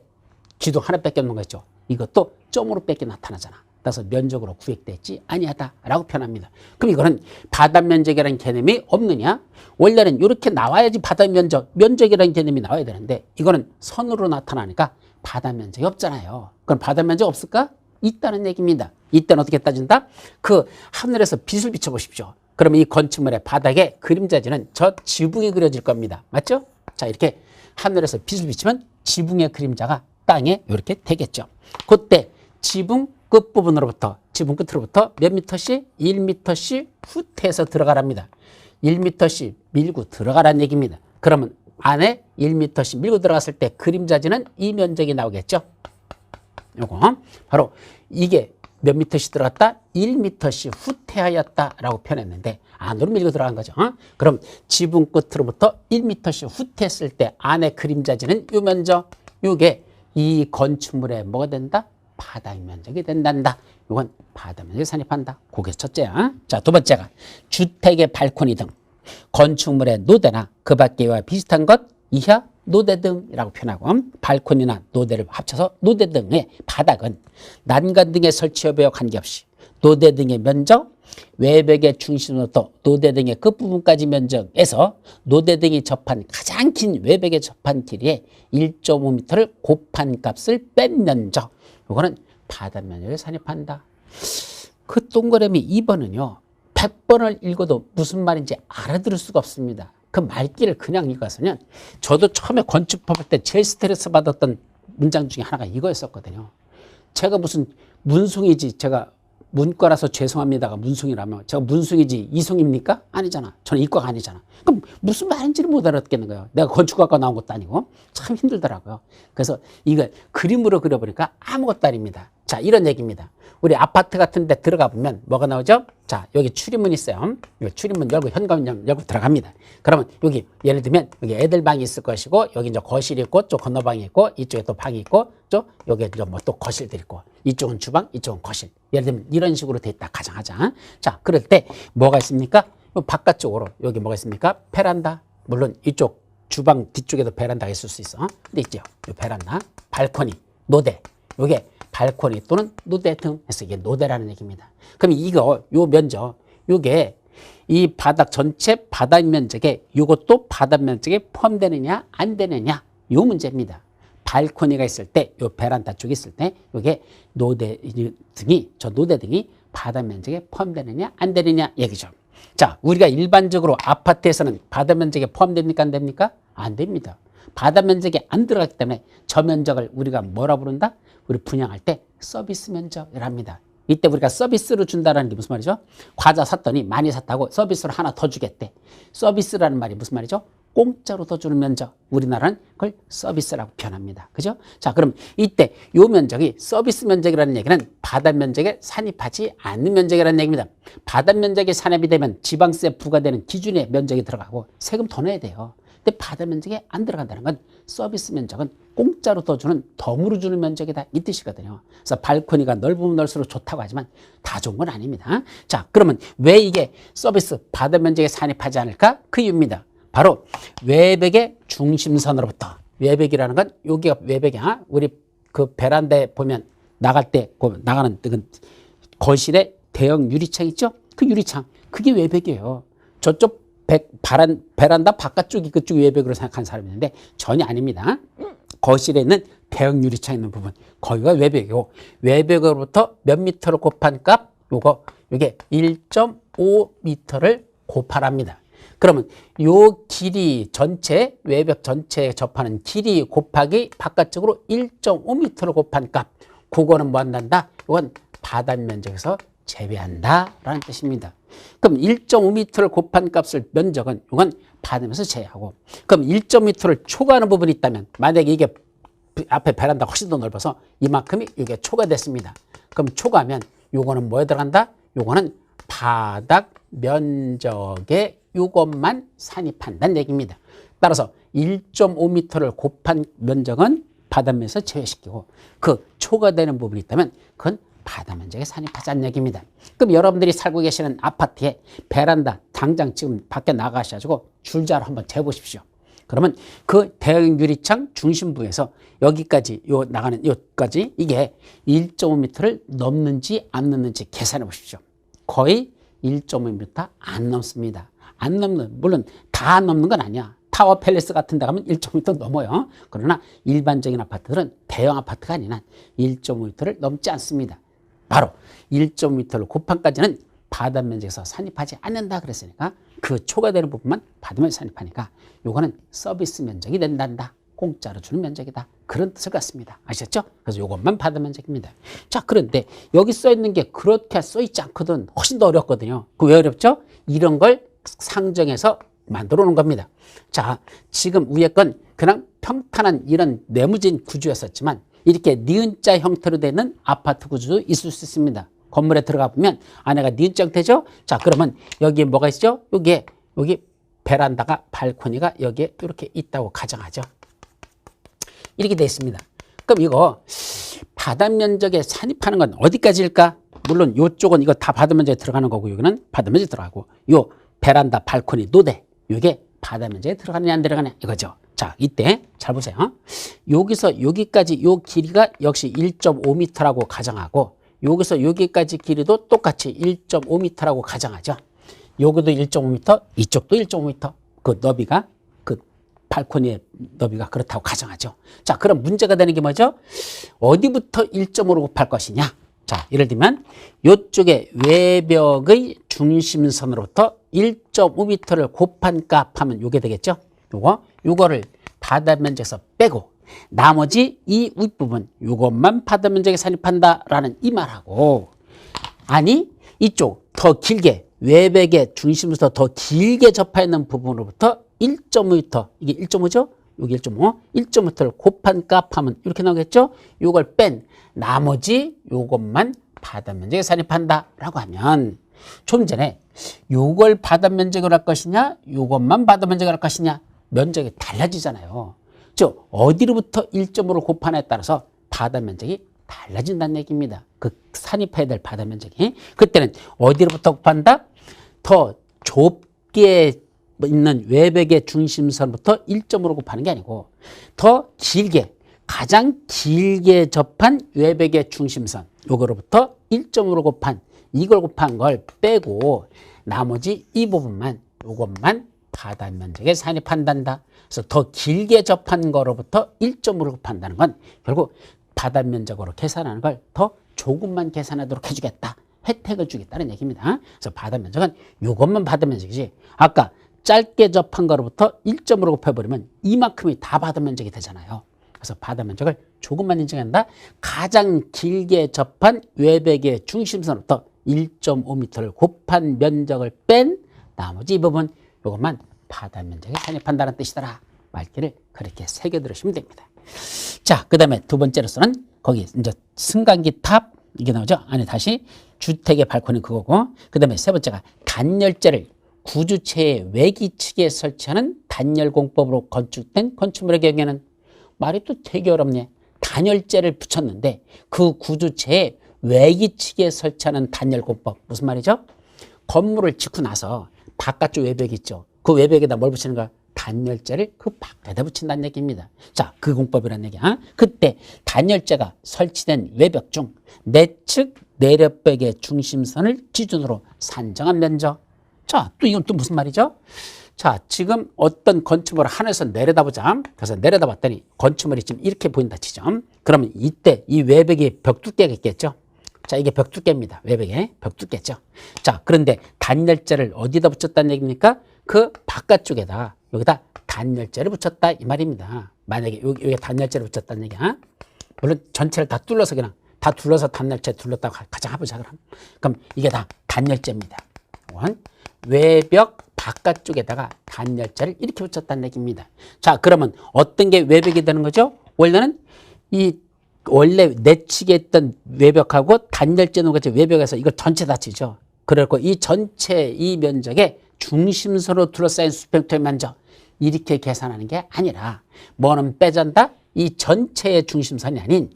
기둥 하나 뺏겨 없는 거 있죠. 이것도 점으로 뺏겨 나타나잖아. 따라서 면적으로 구획되지 아니하다라고 표현합니다. 그럼 이거는 바닥 면적이라는 개념이 없느냐? 원래는 이렇게 나와야지 바닥 면적이라는 개념이 나와야 되는데 이거는 선으로 나타나니까 바닥 면적이 없잖아요. 그럼 바닥 면적 없을까? 있다는 얘기입니다. 이때는 어떻게 따진다? 그 하늘에서 빛을 비춰보십시오. 그러면 이 건축물의 바닥에 그림자지는 저 지붕이 그려질 겁니다. 맞죠? 자, 이렇게 하늘에서 빛을 비치면 지붕의 그림자가 땅에 이렇게 되겠죠. 그때 지붕 끝부분으로부터 지붕 끝으로부터 몇 미터씩? 1미터씩 후퇴해서 들어가랍니다. 1미터씩 밀고 들어가라는 얘기입니다. 그러면 안에 1미터씩 밀고 들어갔을 때 그림자지는 이 면적이 나오겠죠. 요거 바로 이게 몇 미터씩 들어갔다? 1미터씩 후퇴하였다라고 표현했는데 안으로 밀고 들어간 거죠. 그럼 지붕 끝으로부터 1미터씩 후퇴했을 때 안에 그림자지는 요 면적, 요게 이 건축물에 뭐가 된다? 바닥 면적이 된단다. 이건 바닥 면적에 산입한다. 그게 첫째야. 자, 두 번째가 주택의 발코니 등 건축물의 노대나 그 밖에와 비슷한 것 이하 노대등이라고 표현하고 발코니나 노대를 합쳐서 노대등의 바닥은 난간 등의 설치 여부와 관계없이 노대등의 면적, 외벽의 중심부터 노대등의 끝부분까지 면적에서 노대등이 접한 가장 긴 외벽에 접한 길이의 1.5m를 곱한 값을 뺀 면적. 이거는 바닥 면적을 산입한다. 그 동그라미 2번은요. 100번을 읽어도 무슨 말인지 알아들을 수가 없습니다. 그 말귀를 그냥 읽어서는 저도 처음에 건축법 할 때 제일 스트레스 받았던 문장 중에 하나가 이거였었거든요. 제가 무슨 문숭이지, 제가 문과라서 죄송합니다가 문숭이라면 제가 문숭이지 이숭입니까? 아니잖아. 저는 이과가 아니잖아. 그럼 무슨 말인지를 못 알아듣겠는 거예요. 내가 건축학과 나온 것도 아니고 참 힘들더라고요. 그래서 이걸 그림으로 그려보니까 아무것도 아닙니다. 자, 이런 얘기입니다. 우리 아파트 같은 데 들어가 보면 뭐가 나오죠? 자, 여기 출입문 있어요. 여기 출입문 열고 현관문 열고 들어갑니다. 그러면 여기 예를 들면 여기 애들 방이 있을 것이고 여기 이제 거실이 있고 또 건너방이 있고 이쪽에 또 방이 있고 또 여기 이제 뭐 또 거실들이 있고 이쪽은 주방, 이쪽은 거실. 예를 들면 이런 식으로 돼 있다 가정하자. 자, 그럴 때 뭐가 있습니까? 바깥쪽으로 여기 뭐가 있습니까? 베란다. 물론 이쪽 주방 뒤쪽에도 베란다가 있을 수 있어. 근데 있죠. 이 베란다, 발코니, 노대. 요게 발코니 또는 노대 등 해서 이게 노대라는 얘기입니다. 그럼 이거 요 면적 요게 이 바닥 전체 바닥 면적에 요것도 바닥 면적에 포함되느냐 안 되느냐 요 문제입니다. 발코니가 있을 때 요 베란다 쪽에 있을 때 요게 노대 등이 저 노대 등이 바닥 면적에 포함되느냐 안 되느냐 얘기죠. 자, 우리가 일반적으로 아파트에서는 바닥 면적에 포함됩니까 안 됩니까? 안 됩니다. 바닥 면적에 안 들어가기 때문에 저 면적을 우리가 뭐라 부른다? 우리 분양할 때 서비스 면적이라 합니다. 이때 우리가 서비스로 준다는 게 무슨 말이죠? 과자 샀더니 많이 샀다고 서비스로 하나 더 주겠대. 서비스라는 말이 무슨 말이죠? 공짜로 더 주는 면적. 우리나라는 그걸 서비스라고 표현합니다. 그죠? 자, 그럼 이때 요 면적이 서비스 면적이라는 얘기는 바닥 면적에 산입하지 않는 면적이라는 얘기입니다. 바닥 면적에 산입이 되면 지방세 부과되는 기준의 면적이 들어가고 세금 더 내야 돼요. 근데 바닥 면적에 안 들어간다는 건 서비스 면적은 공짜로 더 주는 덤으로 주는 면적이다 이 뜻이거든요. 그래서 발코니가 넓으면 넓을수록 좋다고 하지만 다 좋은 건 아닙니다. 자, 그러면 왜 이게 서비스 바닥 면적에 산입하지 않을까? 그 이유입니다. 바로 외벽의 중심선으로부터 외벽이라는 건 여기가 외벽이야. 우리 그 베란다에 보면 나갈 때 나가는 거실에 대형 유리창 있죠? 그 유리창 그게 외벽이에요. 저쪽 베란다 바깥쪽이 그쪽 외벽으로 생각하는 사람이 있는데 전혀 아닙니다. 거실에 있는 대형 유리창 있는 부분 거기가 외벽이고 외벽으로부터 몇 미터를 곱한 값 요게 1.5m를 곱하랍니다. 그러면 요 길이 전체 외벽 전체에 접하는 길이 곱하기 바깥쪽으로 1.5m를 곱한 값 그거는 뭐 한단다? 이건 바닥 면적에서 제외한다 라는 뜻입니다. 그럼 1.5m를 곱한 값을 면적은 이건 받으면서 제외하고 그럼 1.5m를 초과하는 부분이 있다면 만약에 이게 앞에 베란다 훨씬 더 넓어서 이만큼이 이게 초과됐습니다. 그럼 초과하면 요거는 뭐에 들어간다? 요거는 바닥 면적에 요것만 산입한다는 얘기입니다. 따라서 1.5m를 곱한 면적은 바닥 면적에서 제외시키고 그 초과되는 부분이 있다면 그건 바닥 면적에 산입하자는 얘기입니다. 그럼 여러분들이 살고 계시는 아파트에 베란다 당장 지금 밖에 나가셔가지고 줄자로 한번 재보십시오. 그러면 그 대형 유리창 중심부에서 여기까지 요 나가는 여기까지 이게 1.5m를 넘는지 안 넘는지 계산해 보십시오. 거의 1.5m 안 넘습니다. 안 넘는 물론 다 넘는 건 아니야. 타워 팰리스 같은 데 가면 1.5m 넘어요. 그러나 일반적인 아파트들은 대형 아파트가 아닌 한 1.5m를 넘지 않습니다. 바로 1.5m를 곱한까지는 바닥 면적에서 산입하지 않는다 그랬으니까 그 초과되는 부분만 받으면 산입하니까 요거는 서비스 면적이 된단다. 공짜로 주는 면적이다. 그런 뜻을 갖습니다. 아셨죠? 그래서 요것만 바닥 면적입니다. 자, 그런데 여기 써 있는 게 그렇게 써 있지 않거든. 훨씬 더 어렵거든요. 그 왜 어렵죠? 이런 걸 상정해서 만들어 놓은 겁니다. 자, 지금 위에 건 그냥 평탄한 이런 네모진 구조였었지만 이렇게 니은자 형태로 되는 아파트 구조도 있을 수 있습니다. 건물에 들어가 보면 안에가 니은자 형태죠? 자, 그러면 여기에 뭐가 있죠? 여기 베란다가 발코니가 여기에 이렇게 있다고 가정하죠. 이렇게 되어 있습니다. 그럼 이거 바닥 면적에 산입하는 건 어디까지일까? 물론 이쪽은 이거 다 바닥 면적에 들어가는 거고 여기는 바닥 면적에 들어가고 요 베란다 발코니 노대 이게 바닥 면적에 들어가느냐 안 들어가느냐 이거죠. 자, 이때 잘 보세요. 여기서 여기까지 요 길이가 역시 1.5m라고 가정하고 여기서 여기까지 길이도 똑같이 1.5m라고 가정하죠. 여기도 1.5m, 이쪽도 1.5m. 그 너비가 그 발코니의 너비가 그렇다고 가정하죠. 자, 그럼 문제가 되는 게 뭐죠? 어디부터 1.5로 곱할 것이냐? 자, 예를 들면 이쪽에 외벽의 중심선으로부터 1.5m를 곱한 값 하면 요게 되겠죠? 요거를 바다 면적에서 빼고 나머지 이 윗부분 요것만 바다 면적에 산입한다라는 이 말하고, 아니 이쪽 더 길게 외벽의 중심에서 더 길게 접해 있는 부분으로부터 1.5m, 이게 1.5죠? 여기 1.5, 1.5m를 곱한 값 하면 이렇게 나오겠죠? 요걸 뺀 나머지 요것만 바다 면적에 산입한다라고 하면 좀 전에 요걸 바다 면적으로 할 것이냐, 요것만 바다 면적으로 할 것이냐, 면적이 달라지잖아요. 즉 어디로부터 1.5를 곱하냐에 따라서 바다 면적이 달라진다는 얘기입니다. 그 산입해야 될 바다 면적이. 그때는 어디로부터 곱한다? 더 좁게 있는 외벽의 중심선부터 1.5로 곱하는 게 아니고 더 길게, 가장 길게 접한 외벽의 중심선 요거로부터 1.5로 곱한, 이걸 곱한 걸 빼고 나머지 이 부분만, 요것만 바다 면적에 산입한단다. 그래서 더 길게 접한 거로부터 1.5를 곱한다는 건 결국 바다 면적으로 계산하는 걸 더 조금만 계산하도록 해주겠다. 혜택을 주겠다는 얘기입니다. 그래서 바다 면적은 이것만 바다 면적이지, 아까 짧게 접한 거로부터 1.5로 곱해버리면 이만큼이 다 바다 면적이 되잖아요. 그래서 바다 면적을 조금만 인정한다. 가장 길게 접한 외벽의 중심선부터 1.5m를 곱한 면적을 뺀 나머지 이 부분 이것만 바다 면적에 산입한다는 뜻이더라. 말귀를 그렇게 새겨들으시면 됩니다. 자, 그 다음에 두 번째로서는 거기 이제 승강기 탑 이게 나오죠. 안에 다시 주택의 발코니 그거고, 그 다음에 세 번째가 단열재를 구주체의 외기측에 설치하는 단열공법으로 건축된 건축물의 경우에는, 말이 또 되게 어렵네. 단열재를 붙였는데 그 구주체의 외기측에 설치하는 단열공법, 무슨 말이죠? 건물을 짓고 나서 바깥쪽 외벽 있죠. 그 외벽에다 뭘 붙이는 거야? 단열재를 그 밖에다 붙인다는 얘기입니다. 자, 그 공법이라는 얘기야. 그때 단열재가 설치된 외벽 중 내측 내력벽의 중심선을 기준으로 산정한 면적. 자, 또 이건 또 무슨 말이죠? 자, 지금 어떤 건축물을 하늘에서 내려다보자. 그래서 내려다봤더니 건축물이 지금 이렇게 보인다 치죠. 그러면 이때 이 외벽에 벽 두께가 있겠죠. 자, 이게 벽 두께입니다. 외벽에 벽 두께죠. 자, 그런데 단열재를 어디다 붙였다는 얘기입니까? 그 바깥쪽에다, 여기다 단열재를 붙였다 이 말입니다. 만약에 여기 단열재를 붙였다는 얘기야. 물론 전체를 다 뚫어서 그냥 다 둘러서 단열재 둘렀다고 가장 해보자. 그럼 이게 다 단열재입니다. 외벽 바깥쪽에다가 단열재를 이렇게 붙였다는 얘기입니다. 자, 그러면 어떤 게 외벽이 되는 거죠? 원래는 원래 내측에 있던 외벽하고 단열재는 같이 외벽에서 이걸 전체 다 치죠. 그리고 이 전체 이 면적에 중심선으로 둘러싸인 수평토의 면적 이렇게 계산하는 게 아니라 뭐는 빼잔다? 이 전체의 중심선이 아닌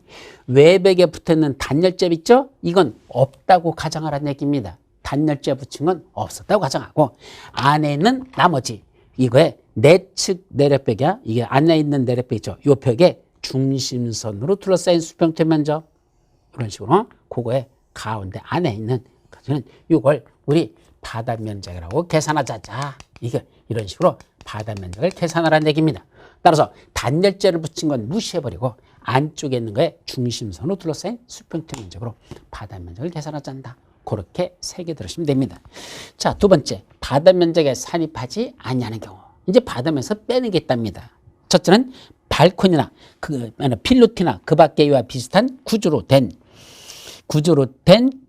외벽에 붙어있는 단열재 있죠? 이건 없다고 가정하라는 얘기입니다. 단열재 붙인 건 없었다고 가정하고 안에 있는 나머지 이거에 내측 내력벽이야. 이게 안에 있는 내력벽 있죠? 이 벽에 중심선으로 둘러싸인 수평토의 면적 이런 식으로 그거에 가운데 안에 있는 그는 이걸 우리 바다 면적이라고 계산하자자. 이게 이런 식으로 바다 면적을 계산하라는 얘기입니다. 따라서 단열재를 붙인 건 무시해버리고 안쪽에 있는 거에 중심선으로 둘러싸인 수평토 면적으로 바다 면적을 계산하자한다. 그렇게 새겨들으시면 됩니다. 자, 두 번째, 바다 면적에 산입하지 아니하는 경우. 이제 바다 면에서 빼는 게 있답니다. 첫째는 발코니나 필로티나 그 밖에 이와 비슷한 구조로 된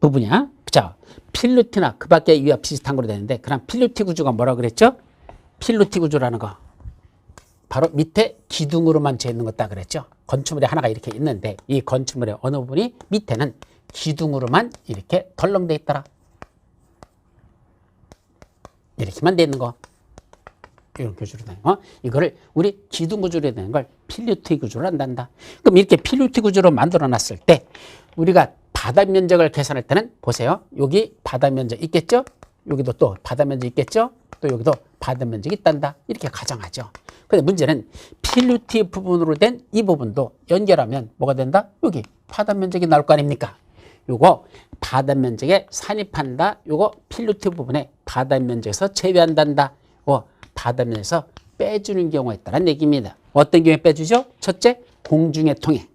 부분이야. 자, 필로티나 그 밖에 이와 비슷한 거로 되는데, 그럼 필로티 구조가 뭐라고 그랬죠? 필로티 구조라는 거 바로 밑에 기둥으로만 재어 있는 것다 그랬죠. 건축물이 하나가 이렇게 있는데 이 건축물의 어느 부분이 밑에는 기둥으로만 이렇게 덜렁돼 있더라. 이렇게만 돼 있는 거. 이런 구조로 되는 거. 이거를 우리 기둥 구조로 되는 걸 필로티 구조로 한단다. 그럼 이렇게 필로티 구조로 만들어 놨을 때 우리가 바다 면적을 계산할 때는 보세요. 여기 바다 면적 있겠죠? 여기도 또 바다 면적 있겠죠? 또 여기도 바다 면적이 있단다. 이렇게 가정하죠. 근데 문제는 필루티 부분으로 된 이 부분도 연결하면 뭐가 된다? 여기 바다 면적이 나올 거 아닙니까? 요거 바다 면적에 산입한다. 요거 필루티 부분에 바다 면적에서 제외한단다. 요거 바다 면적에서 빼주는 경우가 있다는 얘기입니다. 어떤 경우에 빼주죠? 첫째, 공중의 통행.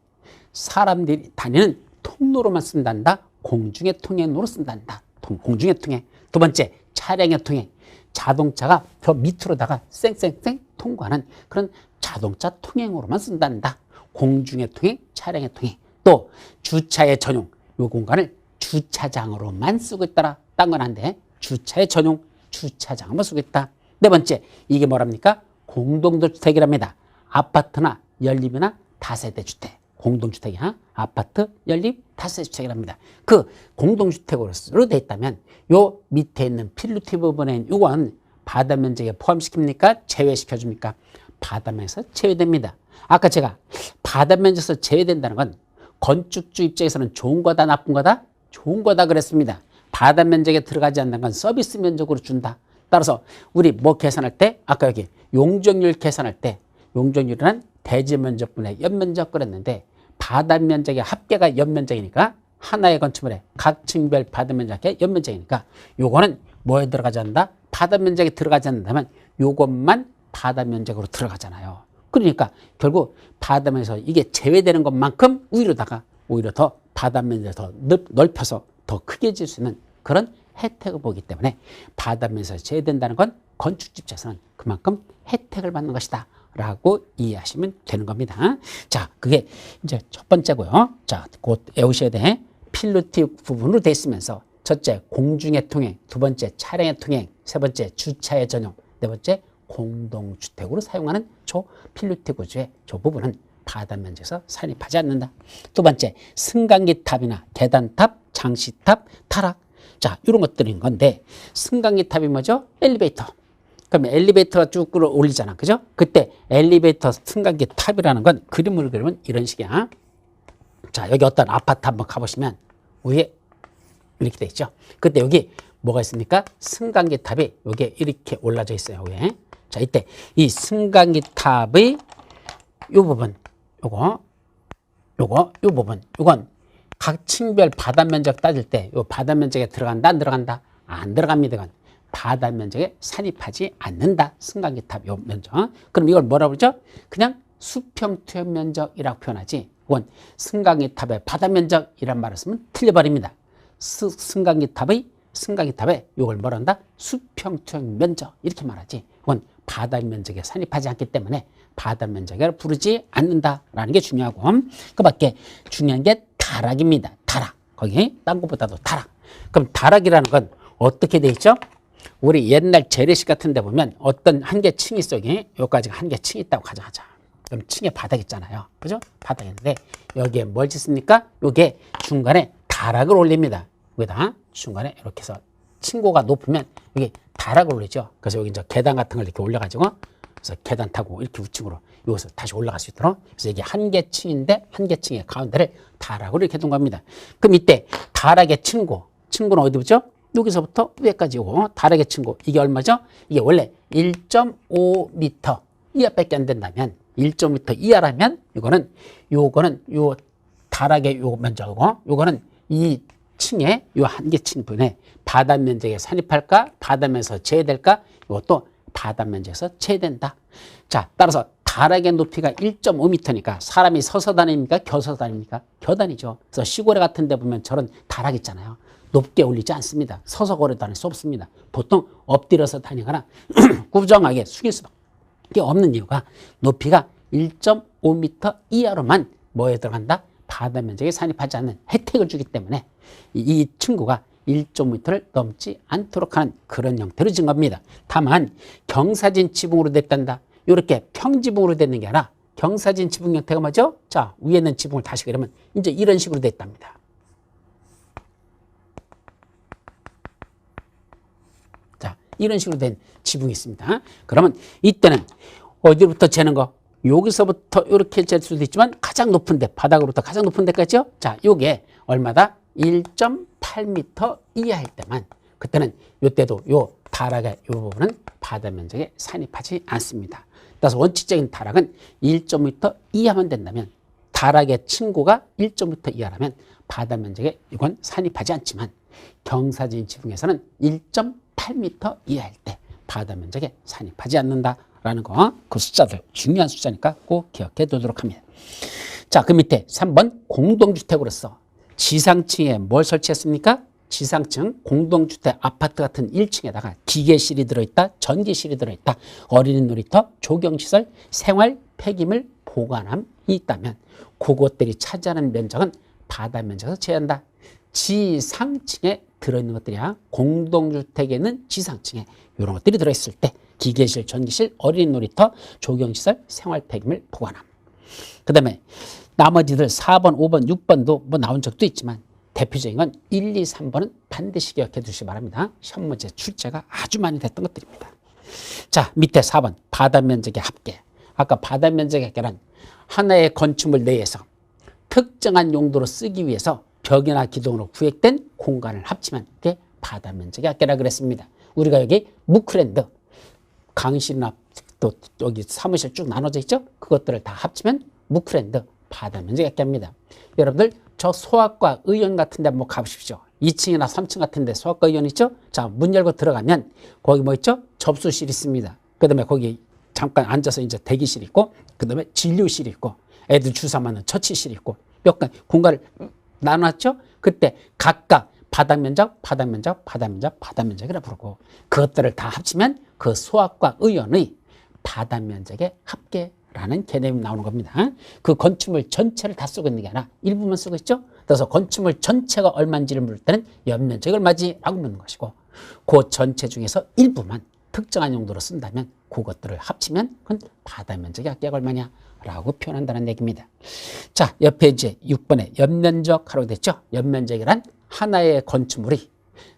사람들이 다니는 통로로만 쓴단다. 공중의 통행로로 쓴단다. 공중의 통행. 두 번째, 차량의 통행. 자동차가 저 밑으로다가 쌩쌩쌩 통과하는 그런 자동차 통행으로만 쓴단다. 공중의 통행, 차량의 통행. 또 주차의 전용. 이 공간을 주차장으로만 쓰고 있더라. 딴 건 안 돼. 주차의 전용, 주차장으로만 쓰고 있다. 네 번째, 이게 뭐랍니까? 공동주택이랍니다. 아파트나 연립이나 다세대 주택. 공동주택이야. 아파트, 연립, 다세대 주택이랍니다. 그 공동주택으로 돼 있다면 요 밑에 있는 필루티 부분에 이건 바다 면적에 포함시킵니까? 제외시켜줍니까? 바다 면적에서 제외됩니다. 아까 제가 바다 면적에서 제외된다는 건 건축주 입장에서는 좋은 거다, 나쁜 거다? 좋은 거다 그랬습니다. 바다 면적에 들어가지 않는 건 서비스 면적으로 준다. 따라서 우리 뭐 계산할 때 아까 여기 용적률 계산할 때 용적률이란 대지 면적분의 연면적 그랬는데 바다 면적의 합계가 연면적이니까 하나의 건축물에 각 층별 바다 면적의 연면적이니까 요거는 뭐에 들어가지 않는다? 바다 면적에 들어가지 않는다면 요것만 바다 면적으로 들어가잖아요. 그러니까 결국 바다 면에서 이게 제외되는 것만큼 오히려 더 바다 면적을 더 넓혀서 더 크게 질 수 있는 그런 혜택을 보기 때문에 바다 면에서 제외된다는 건 건축주 입장에서는 그만큼 혜택을 받는 것이다 라고 이해하시면 되는 겁니다. 자, 그게 이제 첫 번째고요. 자, 곧 외우셔야 돼. 필루티 부분으로 돼 있으면서 첫째 공중의 통행, 두 번째 차량의 통행, 세 번째 주차의 전용, 네 번째 공동주택으로 사용하는 저 필루티 구조의 저 부분은 바다 면적에서 산입하지 않는다. 두 번째, 승강기 탑이나 계단탑, 장시탑, 타락. 자, 이런 것들인 건데 승강기 탑이 뭐죠? 엘리베이터. 그럼 엘리베이터가 쭉 끌어올리잖아. 그죠? 그때 엘리베이터 승강기 탑이라는 건 그림을 그리면 이런 식이야. 자, 여기 어떤 아파트 한번 가보시면 위에 이렇게 돼 있죠. 그때 여기 뭐가 있습니까? 승강기 탑이 여기에 이렇게 올라져 있어요. 위에. 자, 이때 이 승강기 탑의 요 부분, 요 부분, 요건 각 층별 바다 면적 따질 때 요 바다 면적에 들어간다, 안 들어간다? 안 들어갑니다. 이건 바다 면적에 산입하지 않는다. 승강기 탑 요 면적. 그럼 이걸 뭐라고 그러죠? 그냥 수평 투영 면적이라고 표현하지. 이건 승강기 탑의 바다 면적이란 말을 쓰면 틀려버립니다. 승강기 탑에 이걸 뭐라 한다? 수평 투영 면적 이렇게 말하지. 이건 바다 면적에 산입하지 않기 때문에 바다 면적을 부르지 않는다라는 게 중요하고 그 밖에 중요한 게 다락입니다. 다락. 거기 딴 것보다도 다락. 그럼 다락이라는 건 어떻게 돼 있죠? 우리 옛날 재래식 같은 데 보면 어떤 한 개 층이 속에 여기까지 한 개 층이 있다고 가정하자. 그럼 층에 바닥 있잖아요. 그죠? 바닥 있는데 여기에 뭘 짓습니까? 요게 중간에 다락을 올립니다. 여기다 중간에 이렇게 해서 층고가 높으면 여기 다락을 올리죠. 그래서 여기 이제 계단 같은 걸 이렇게 올려가지고 그래서 계단 타고 이렇게 우측으로 여기서 다시 올라갈 수 있도록 그래서 이게 한 개 층인데 한 개 층의 가운데를 다락으로 이렇게 둔 겁니다. 그럼 이때 다락의 층고는 어디 보죠? 여기서부터 위에까지 오고 다락의 층고 이게 얼마죠? 이게 원래 1.5m 이하밖에 안 된다면 1.5m 이하라면 요거는 요 다락의 요 면적이고 요거는 이 층에 요 한 개 층분에 바다 면적에 산입할까? 바다 면에서 제외될까? 이것도 바다 면적에서 제외된다. 자, 따라서 다락의 높이가 1.5m니까 사람이 서서 다닙니까? 겨서 다닙니까? 겨다니죠. 그래서 시골에 같은 데 보면 저런 다락 있잖아요. 높게 올리지 않습니다. 서서 걸어 다닐 수 없습니다. 보통 엎드려서 다니거나 꾸정하게 숙일 수밖에 없는 이유가 높이가 1.5m 이하로만 뭐에 들어간다? 바다 면적에 산입하지 않는 혜택을 주기 때문에 이 층고가 1.5m를 넘지 않도록 하는 그런 형태로 진 겁니다. 다만 경사진 지붕으로 됐단다. 이렇게 평지붕으로 됐는 게 아니라 경사진 지붕 형태가 뭐죠? 자, 위에 있는 지붕을 다시 그리면 이제 이런 식으로 됐답니다. 자, 이런 식으로 된 지붕이 있습니다. 그러면 이때는 어디로부터 재는 거? 여기서부터 이렇게 잴 수도 있지만 가장 높은 데, 바닥으로부터 가장 높은 데까지요. 자, 요게 얼마다? 1.8m 이하일 때만 그때는 요때도 요 다락의 이 부분은 바다 면적에 산입하지 않습니다. 따라서 원칙적인 다락은 1.5m 이하만 된다면, 다락의 층고가 1.5m 이하라면 바다 면적에 이건 산입하지 않지만, 경사진 지붕에서는 1.8m 이하일 때 바다 면적에 산입하지 않는다라는 거, 그 숫자들 중요한 숫자니까 꼭 기억해 두도록 합니다. 자, 그 밑에 3번 공동주택으로서 지상층에 뭘 설치했습니까? 지상층 공동주택 아파트 같은 1층에다가 기계실이 들어있다, 전기실이 들어있다, 어린이 놀이터, 조경시설, 생활 폐기물 보관함이 있다면 그것들이 차지하는 면적은 바다 면적에서 제한다. 지상층에 들어있는 것들이야. 공동주택에 있는 지상층에 이런 것들이 들어있을 때 기계실, 전기실, 어린이 놀이터, 조경시설, 생활 폐기물 보관함. 그 다음에 나머지들 4번, 5번, 6번도 뭐 나온 적도 있지만 대표적인 건 1, 2, 3번은 반드시 기억해 두시기 바랍니다. 시험 문제 출제가 아주 많이 됐던 것들입니다. 자, 밑에 4번 바다 면적의 합계. 아까 바다 면적의 합계란 하나의 건축물 내에서 특정한 용도로 쓰기 위해서 벽이나 기둥으로 구획된 공간을 합치면 그게 바다 면적의 합계라 그랬습니다. 우리가 여기 무크랜드, 강의실이나 또 여기 사무실 쭉 나눠져 있죠? 그것들을 다 합치면 무크랜드 바다 면적의 합계입니다. 여러분들 저 소아과 의원 같은 데 한번 가보십시오. 2층이나 3층 같은 데 소아과 의원 있죠? 자, 문 열고 들어가면 거기 뭐 있죠? 접수실 있습니다. 그 다음에 거기 잠깐 앉아서 이제 대기실 있고, 그 다음에 진료실 있고, 애들 주사 맞는 처치실 있고, 몇 간 공간을 나눴죠? 그때 각각 바닥 면적, 바닥 면적, 바닥 면적, 바닥 면적이라 부르고, 그것들을 다 합치면 그 소아과 의원의 바닥 면적의 합계라는 개념이 나오는 겁니다. 그 건축물 전체를 다 쓰고 있는 게 아니라 일부만 쓰고 있죠? 그래서 건축물 전체가 얼마인지를 물을 때는 연면적이 얼마지라고 묻는 것이고, 그 전체 중에서 일부만 특정한 용도로 쓴다면 그것들을 합치면 그건 바다 면적의 합계가 얼마냐라고 표현한다는 얘기입니다. 자, 옆에 이제 6번에 연면적 하라고 됐죠? 연면적이란 하나의 건축물이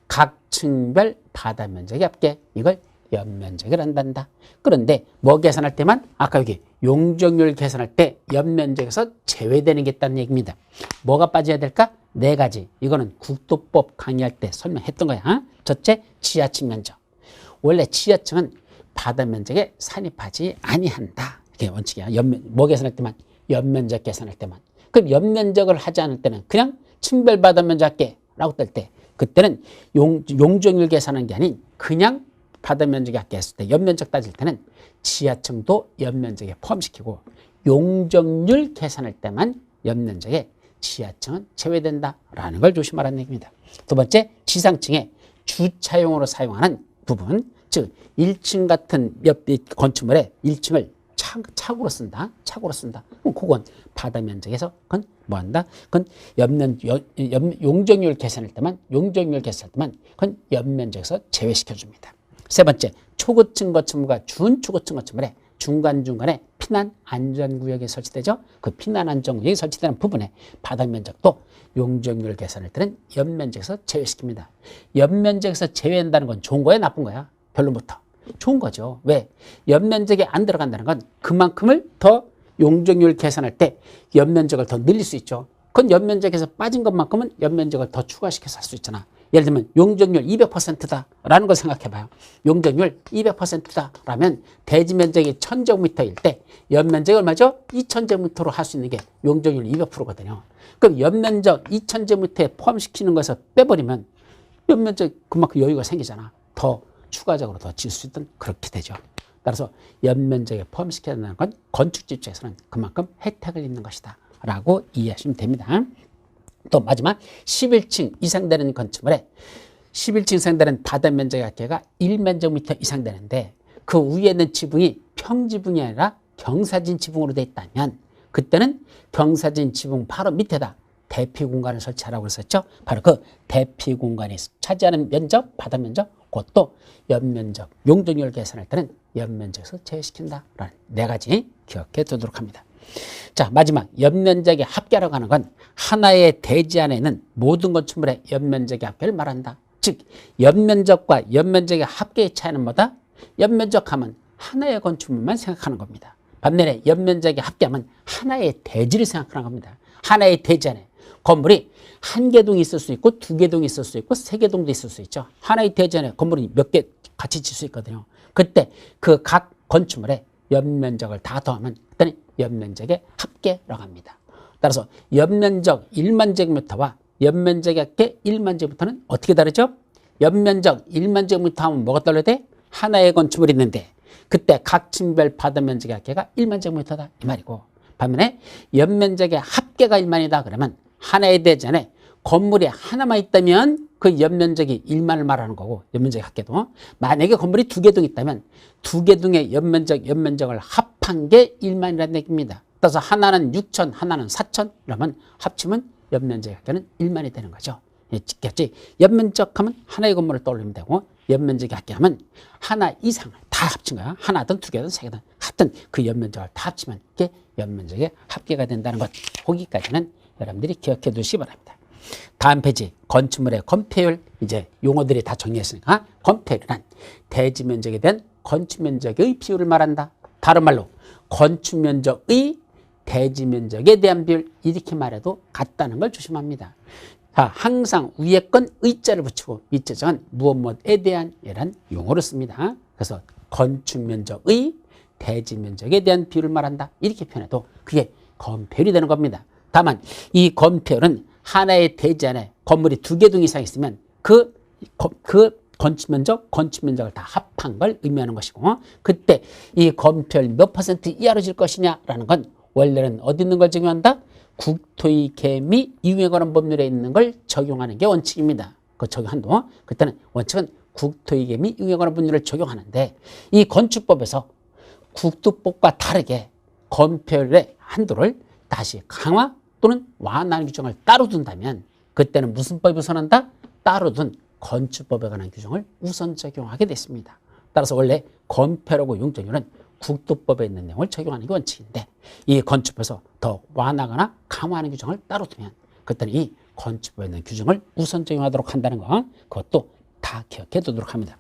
각 층별 바다 면적의 합계, 이걸 연면적을 한단다. 그런데 뭐 계산할 때만 아까 여기 용적률 계산할 때 연면적에서 제외되는 게 있다는 얘기입니다. 뭐가 빠져야 될까? 네 가지. 이거는 국토법 강의할 때 설명했던 거야. 첫째, 지하층 면적. 원래 지하층은 바다 면적에 산입하지 아니한다. 이게 원칙이야. 뭐 계산할 때만? 연면적 계산할 때만. 그럼 연면적을 하지 않을 때는 그냥 층별 바다 면적 할게라고 뜰 때, 그때는 용적률 계산하는 게 아닌 그냥 바다 면적에 합계 했을 때 연면적 따질 때는 지하층도 연면적에 포함시키고, 용적률 계산할 때만 연면적에 지하층은 제외된다라는 걸 조심하라는 얘기입니다. 두 번째, 지상층에 주차용으로 사용하는 부분, 즉 1층 같은 건축물에 1층을 차고로 쓴다. 차고로 쓴다. 그럼 그건 바다 면적에서 그건 뭐 한다? 그건 용적률 계산할 때만, 용적률 계산할 때만 그건 연면적에서 제외시켜 줍니다. 세 번째, 초고층 건축물과 준초고층 건축물에 중간중간에 피난 안전구역이 설치되죠. 그 피난 안전구역이 설치되는 부분에 바닥 면적도 용적률 계산할 때는 연면적에서 제외시킵니다. 연면적에서 제외한다는 건 좋은 거야, 나쁜 거야? 결론부터 좋은 거죠. 왜? 연면적에 안 들어간다는 건 그만큼을 더 용적률 계산할 때 연면적을 더 늘릴 수 있죠. 그건 연면적에서 빠진 것만큼은 연면적을 더 추가시켜서 할 수 있잖아. 예를 들면 용적률 200%다라는 걸 생각해 봐요. 용적률 200%다라면 대지 면적이 1000제곱미터일 때 연면적이 얼마죠? 2000제곱미터로 할 수 있는 게 용적률 200%거든요. 그럼 연면적 2000제곱미터에 포함시키는 것에서 빼버리면 연면적 그만큼 여유가 생기잖아. 더 추가적으로 더 지을 수 있든 그렇게 되죠. 따라서 연면적에 포함시켜야 한다는 건 건축지 입장에서는 그만큼 혜택을 입는 것이다 라고 이해하시면 됩니다. 또 마지막 11층 이상 되는 건축물에 11층 이상 되는 바다 면적의 합계가 1만제곱미터 이상 되는데 그 위에 있는 지붕이 평지붕이 아니라 경사진 지붕으로 되어 있다면 그때는 경사진 지붕 바로 밑에다 대피 공간을 설치하라고 했었죠. 바로 그 대피 공간이 차지하는 면적, 바다 면적, 그것도 연면적, 용적률 계산할 때는 연면적에서 제외시킨다라는 네 가지 기억해 두도록 합니다. 자, 마지막 연면적의 합계라고 하는 건 하나의 대지 안에 있는 모든 건축물의 연면적의 합계를 말한다. 즉 연면적과 연면적의 합계의 차이는 뭐다? 연면적하면 하나의 건축물만 생각하는 겁니다. 반면에 연면적의 합계하면 하나의 대지를 생각하는 겁니다. 하나의 대지 안에 건물이 한 개 동이 있을 수 있고 두 개 동이 있을 수 있고 세 개 동도 있을 수 있죠. 하나의 대지 안에 건물이 몇 개 같이 질 수 있거든요. 그때 그 각 건축물의 연면적을 다 더하면 그때는 연면적의 합계라고 합니다. 따라서 연면적 1만 제곱미터와 연면적의 합계 1만 제곱미터는 어떻게 다르죠? 연면적 1만 제곱미터 하면 뭐가 따라야 돼? 하나의 건축물이 있는데 그때 각 층별 받은 면적의 합계가 1만 제곱미터다 이 말이고, 반면에 연면적의 합계가 1만이다 그러면 하나의 대지 안에 건물이 하나만 있다면 그 연면적이 1만을 말하는 거고, 연면적의 합계도 만약에 건물이 두 개 동 있다면 두 개 동의 연면적을 합한 게 1만이라는 얘기입니다. 따라서 하나는 6천, 하나는 4천 그러면 합치면 연면적의 합계는 1만이 되는 거죠. 찍겠지? 연면적 하면 하나의 건물을 떠올리면 되고, 연면적의 합계 하면 하나 이상을 다 합친 거야. 하나든 두 개든 세 개든 하여튼 그 연면적을 다 합치면 이게 연면적의 합계가 된다는 것. 거기까지는 여러분들이 기억해 두시기 바랍니다. 다음 페이지 건축물의 건폐율, 이제 용어들이 다 정리했으니까 건폐율은 대지 면적에 대한 건축 면적의 비율을 말한다. 다른 말로 건축 면적의 대지 면적에 대한 비율, 이렇게 말해도 같다는 걸 조심합니다. 자, 항상 위에 건 의자를 붙이고 밑에 건 무엇에 대한 이란 용어를 씁니다. 그래서 건축 면적의 대지 면적에 대한 비율을 말한다. 이렇게 표현해도 그게 건폐율이 되는 겁니다. 다만 이 건폐율은 하나의 대지 안에 건물이 두 개 동 이상 있으면 그 건축면적을 다 합한 걸 의미하는 것이고, 그때 이 건폐율 몇 퍼센트 이하로 질 것이냐라는 건 원래는 어디 있는 걸 적용한다? 국토의 계획 이용에 관한 법률에 있는 걸 적용하는 게 원칙입니다. 그 적용 한도. 그때는 원칙은 국토의 계획 이용에 관한 법률을 적용하는데, 이 건축법에서 국토법과 다르게 건폐율의 한도를 다시 강화 또는 완화하는 규정을 따로 둔다면 그때는 무슨 법이 우선한다? 따로 둔 건축법에 관한 규정을 우선 적용하게 됐습니다. 따라서 원래 건폐율하고 용적률은 국토법에 있는 내용을 적용하는 게 원칙인데, 이 건축법에서 더 완화하거나 강화하는 규정을 따로 두면 그때는 이 건축법에 있는 규정을 우선 적용하도록 한다는 거, 그것도 다 기억해 두도록 합니다.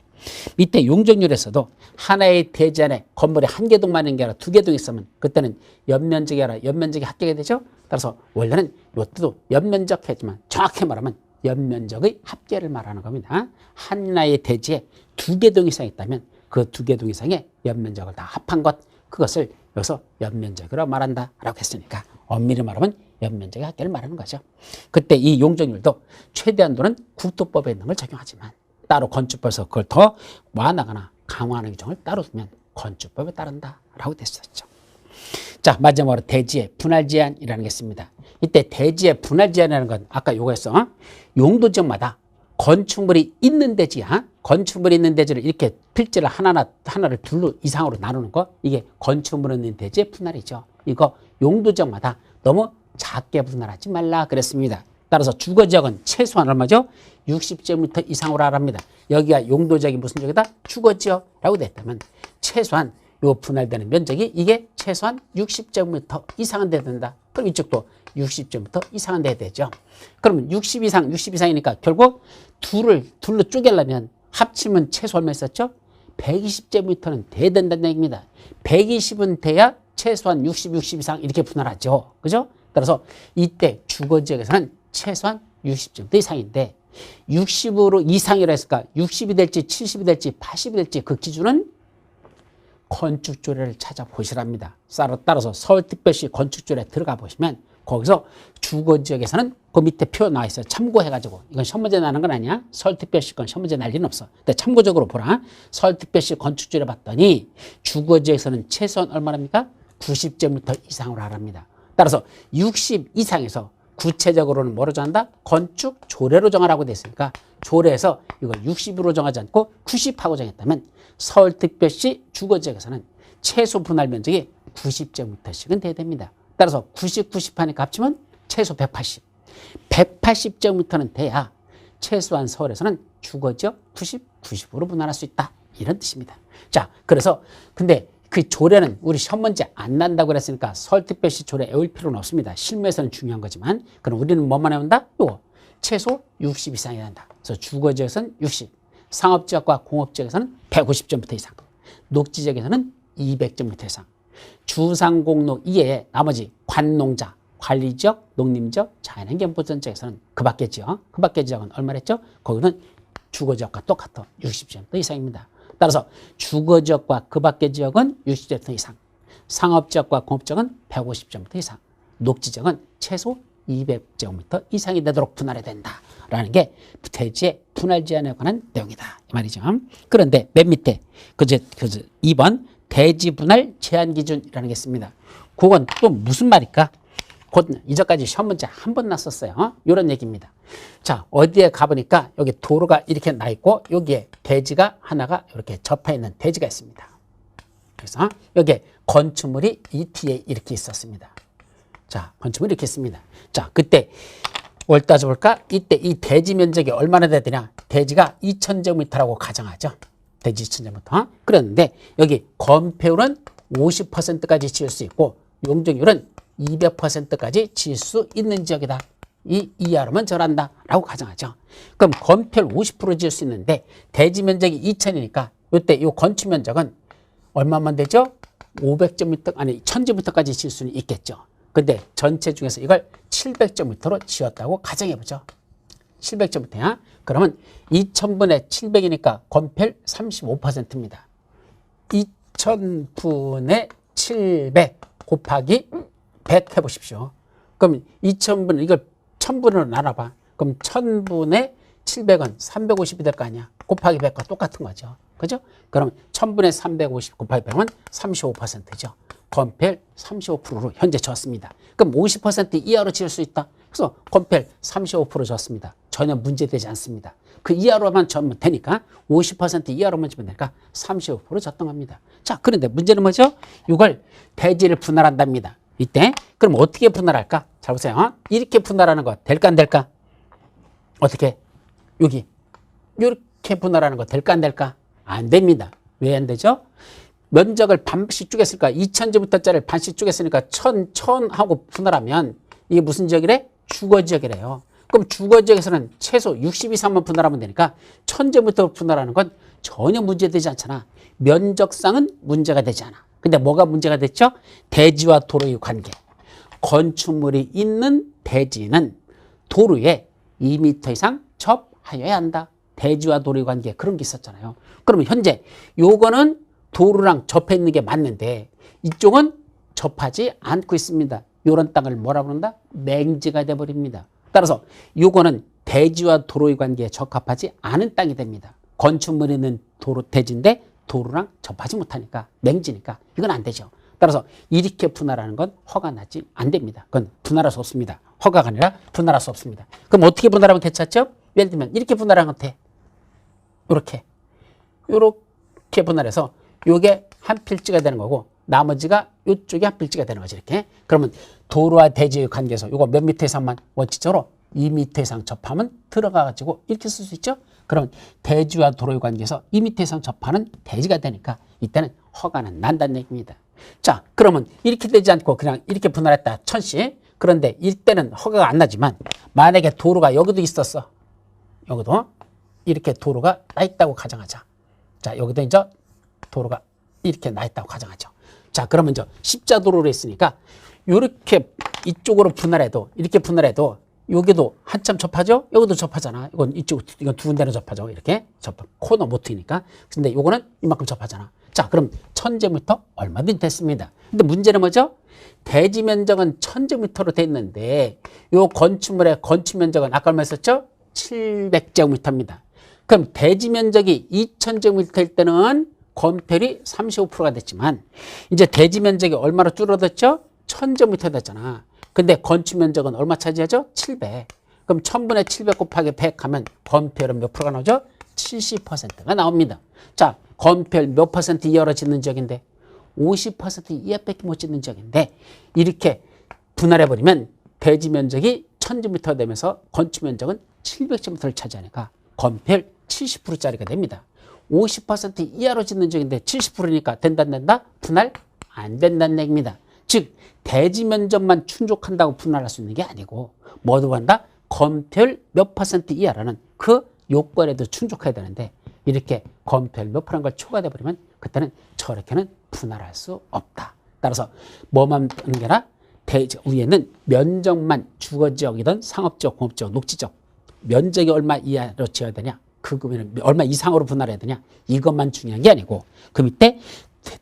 밑에 용적률에서도 하나의 대지 안에 건물이 한 개 동만 있는 게 아니라 두 개 동 있으면 그때는 연면적이 아니라 연면적이 합계가 되죠. 따라서 원래는 이때도 연면적 했지만 정확히 말하면 연면적의 합계를 말하는 겁니다. 하나의 대지에 두 개 동 이상 있다면 그 두 개 동 이상의 연면적을 다 합한 것, 그것을 여기서 연면적이라고 말한다라고 했으니까 엄밀히 말하면 연면적의 합계를 말하는 거죠. 그때 이 용적률도 최대한도는 국토법에 있는 걸 적용하지만 따로 건축법에서 그걸 더 완화하거나 강화하는 규정을 따로 두면 건축법에 따른다라고 됐었죠. 자, 마지막으로 대지의 분할 제한이라는 게 있습니다. 이때 대지의 분할 제한이라는 건 아까 요거였어. 용도지역마다 건축물이 있는 대지야. 건축물이 있는 대지를 이렇게 필지를 하나를 둘로 이상으로 나누는 거, 이게 건축물이 있는 대지의 분할이죠. 이거 용도지역마다 너무 작게 분할하지 말라 그랬습니다. 따라서 주거지역은 최소한 얼마죠? 60제곱미터 이상으로 하랍니다. 여기가 용도지역이 무슨 지역이다? 주거지역이라고 됐다면 최소한 요 분할되는 면적이 이게 최소한 60제곱미터 이상은 돼야 된다. 그럼 이쪽도 60제곱미터 이상은 돼야 되죠. 그러면 60 이상이니까 결국 둘로 쪼개려면 합치면 최소 얼마 있었죠? 120제곱미터는 돼야 된다는 얘기입니다. 120은 돼야 최소한 60 이상 이렇게 분할하죠. 그죠? 따라서 이때 주거지역에서는 최소한 60제곱미터 이상인데 60으로 이상이라 했을까? 60이 될지 70이 될지 80이 될지 그 기준은 건축조례를 찾아보시랍니다. 따라서 서울특별시 건축조례 들어가 보시면 거기서 주거지역에서는 그 밑에 표 나와 있어요. 참고해가지고. 이건 시험문제 나는 건 아니야. 서울특별시 건 시험문제 날 리는 없어. 근데 참고적으로 보라. 서울특별시 건축조례 봤더니 주거지역에서는 최소한 얼마랍니까? 90제곱미터 이상으로 하랍니다. 따라서 60 이상에서 구체적으로는 뭐로 정한다? 건축조례로 정하라고 됐으니까 조례에서 이걸 60으로 정하지 않고 90하고 정했다면 서울특별시 주거지역에서는 최소 분할 면적이 90제곱미터씩은 돼야 됩니다. 따라서 90 하니까 합치면 최소 180. 180제곱미터는 돼야 최소한 서울에서는 주거지역 90으로 분할할 수 있다. 이런 뜻입니다. 자, 그래서 근데 그 조례는 우리 시험 문제 안 난다고 그랬으니까 서울특별시 조례 외울 필요는 없습니다. 실무에서는 중요한 거지만 그럼 우리는 뭐만 외운다? 요거 최소 60 이상이 된다. 그래서 주거지역에서는 60, 상업지역과 공업지역에서는 150제곱미터 이상, 녹지지역에서는 200제곱미터 이상, 주상공로 이외에 나머지 관농자, 관리지역, 농림지역, 자연환경 보전 지역에서는 그 밖의 지역, 그 밖의 지역은 얼마랬죠? 거기는 주거지역과 똑같아 60제곱미터 이상입니다. 따라서 주거지역과 그 밖의 지역은 60제곱미터 이상, 상업지역과 공업지역은 150제곱미터 이상, 녹지지역은 최소 200제곱미터 이상이 되도록 분할해야 된다라는 게 대지의 분할 제한에 관한 내용이다 이 말이죠. 그런데 맨 밑에 2번 대지 분할 제한 기준이라는 게 있습니다. 그건 또 무슨 말일까? 곧 이전까지 시험 문제 한 번 났었어요. 이런 얘기입니다. 자, 어디에 가보니까 여기 도로가 이렇게 나 있고 여기에 대지가 하나가 이렇게 접해 있는 대지가 있습니다. 그래서 여기에 건축물이 이 뒤에 이렇게 있었습니다. 자, 건축물이 이렇게 있습니다. 자, 그때 뭘 따져볼까? 이때 이 대지 면적이 얼마나 돼야 되냐? 대지가 2000제곱미터라고 가정하죠. 대지 2000제곱미터. 그런데 여기 건폐율은 50%까지 지을 수 있고 용적률은 200%까지 지을 수 있는 지역이다. 이 이하로만 절한다 라고 가정하죠. 그럼 건폐율 50% 지을 수 있는데 대지 면적이 2000이니까 이때 이 건축 면적은 얼마만 되죠? 500제곱미터 아니 1000제곱미터까지 지을 수는 있겠죠. 근데 전체 중에서 이걸 700제곱미터로 지었다고 가정해보죠. 700제곱미터야. 그러면 2000분의 700이니까 건폐율 35%입니다. 2000분의 700 곱하기 100 해보십시오. 그럼 2000분 이걸 1000분으로 나눠봐. 그럼 1000분의 700은 350이 될 거 아니야. 곱하기 100과 똑같은 거죠. 그죠? 그럼 1000분의 350 곱하기 100은 35%죠. 건폐율 35%로 현재 줬습니다. 그럼 50% 이하로 지을 수 있다. 그래서 건폐율 35% 줬습니다. 전혀 문제되지 않습니다. 그 이하로만 줬면 되니까 50% 이하로만 주면 되니까 35% 줬던 겁니다. 자, 그런데 문제는 뭐죠? 이걸 대지를 분할한답니다. 이때 그럼 어떻게 분할할까? 잘 보세요. 이렇게 분할하는 거 될까 안 될까? 어떻게? 여기 이렇게 분할하는 거 될까 안 될까? 안 됩니다. 왜 안 되죠? 면적을 반씩 쪼갰으니까 2000제곱미터짜리를 반씩 쪼갰으니까 1000하고 분할하면 이게 무슨 지역이래? 주거지역이래요. 그럼 주거지역에서는 최소 60 이상만 분할하면 되니까 1000제곱미터 분할하는 건 전혀 문제되지 않잖아. 면적상은 문제가 되지 않아. 근데 뭐가 문제가 됐죠? 대지와 도로의 관계. 건축물이 있는 대지는 도로에 2m 이상 접하여야 한다. 대지와 도로의 관계 그런 게 있었잖아요. 그러면 현재 요거는 도로랑 접해 있는 게 맞는데 이쪽은 접하지 않고 있습니다. 이런 땅을 뭐라 부른다? 맹지가 돼버립니다. 따라서 요거는 대지와 도로의 관계에 적합하지 않은 땅이 됩니다. 건축물이 있는 도로 대지인데 도로랑 접하지 못하니까 맹지니까 이건 안 되죠. 따라서 이렇게 분할하는 건 허가나지 안 됩니다. 그건 분할할 수 없습니다. 허가가 아니라 분할할 수 없습니다. 그럼 어떻게 분할하면 괜찮죠? 예를 들면 이렇게 분할하면 돼. 이렇게 분할해서 요게 한 필지가 되는 거고 나머지가 이쪽이 한 필지가 되는 거지 이렇게. 그러면 도로와 대지의 관계에서 요거 몇 미터 이상만 원칙적으로 2m 이상 접하면 들어가가지고 이렇게 쓸 수 있죠. 그럼 대지와 도로의 관계에서 2m 이상 접하는 대지가 되니까 이때는 허가는 난다는 얘기입니다. 자, 그러면 이렇게 되지 않고 그냥 이렇게 분할했다 1000씩. 그런데 이때는 허가가 안 나지만 만약에 도로가 여기도 있었어. 여기도 이렇게 도로가 나 있다고 가정하자. 자, 여기도 이제 도로가 이렇게 나 있다고 가정하죠. 자, 그러면 이제 십자도로로 했으니까 이렇게 이쪽으로 분할해도 이렇게 분할해도 여기도 한참 접하죠? 여기도 접하잖아. 이건 이건 두 군데는 접하죠. 이렇게 코너 못 트니까. 근데 이거는 이만큼 접하잖아. 자, 그럼 1000제곱미터 얼마든지 됐습니다. 근데 문제는 뭐죠? 대지 면적은 1000제곱미터로 돼 있는데 요 건축물의 건축 면적은 아까 얼마 했었죠? 700제곱미터입니다. 그럼 대지 면적이 2000제곱미터일 때는 건폐율이 35%가 됐지만 이제 대지 면적이 얼마로 줄어들었죠? 1000제곱미터 됐잖아. 근데 건축 면적은 얼마 차지하죠? 700. 그럼 1000분의 700 곱하기 100 하면 건폐율은 몇 프로가 나오죠? 70%가 나옵니다. 자, 건폐율 몇 퍼센트 이하로 짓는 지역인데 50% 이하밖에 못 짓는 지역인데 이렇게 분할해버리면 대지 면적이 1000제곱미터 되면서 건축 면적은 700제곱미터를 차지하니까 건폐율 70%짜리가 됩니다. 50% 이하로 짓는 지역인데 70%니까 된다 안 된다? 분할 안 된다는 얘기입니다. 즉 대지 면적만 충족한다고 분할할 수 있는 게 아니고 뭐도 한다? 건폐율 몇 퍼센트 이하라는 그 요건에도 충족해야 되는데 이렇게 건폐율 몇 프로인 걸 초과돼 버리면 그때는 저렇게는 분할할 수 없다. 따라서 뭐만 하는 게 아니라 위에는 면적만 주거지역이든 상업지역, 공업지역, 녹지적 면적이 얼마 이하로 지어야 되냐, 그 금액은 얼마 이상으로 분할해야 되냐, 이것만 중요한 게 아니고 그 밑에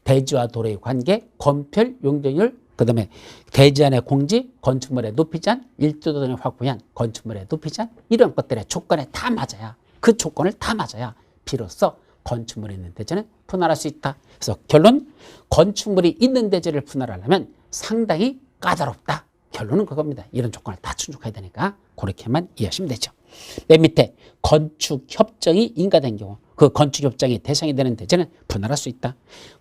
대지와 도로의 관계, 건폐율, 용적률, 그 다음에 대지 안의 공지, 건축물의 높이 제한, 1도 등의 확보한 건축물의 높이 제한, 이런 것들의 조건에 다 맞아야, 그 조건을 다 맞아야 비로소 건축물이 있는 대지는 분할할 수 있다. 그래서 결론, 건축물이 있는 대지를 분할하려면 상당히 까다롭다. 결론은 그겁니다. 이런 조건을 다 충족해야 되니까 그렇게만 이해하시면 되죠. 맨 밑에 건축협정이 인가된 경우, 그 건축협정이 대상이 되는 대지는 분할할 수 있다.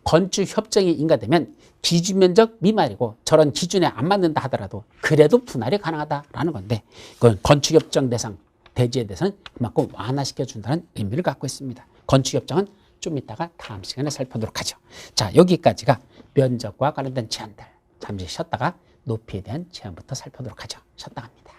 건축협정이 인가되면 기준면적 미만이고 저런 기준에 안 맞는다 하더라도 그래도 분할이 가능하다라는 건데, 그건 건축협정 대상 대지에 대해서는 그만큼 완화시켜준다는 의미를 갖고 있습니다. 건축협정은 좀 이따가 다음 시간에 살펴보도록 하죠. 자, 여기까지가 면적과 관련된 제한들. 잠시 쉬었다가 높이에 대한 제한부터 살펴보도록 하죠. 쉬었다 갑니다.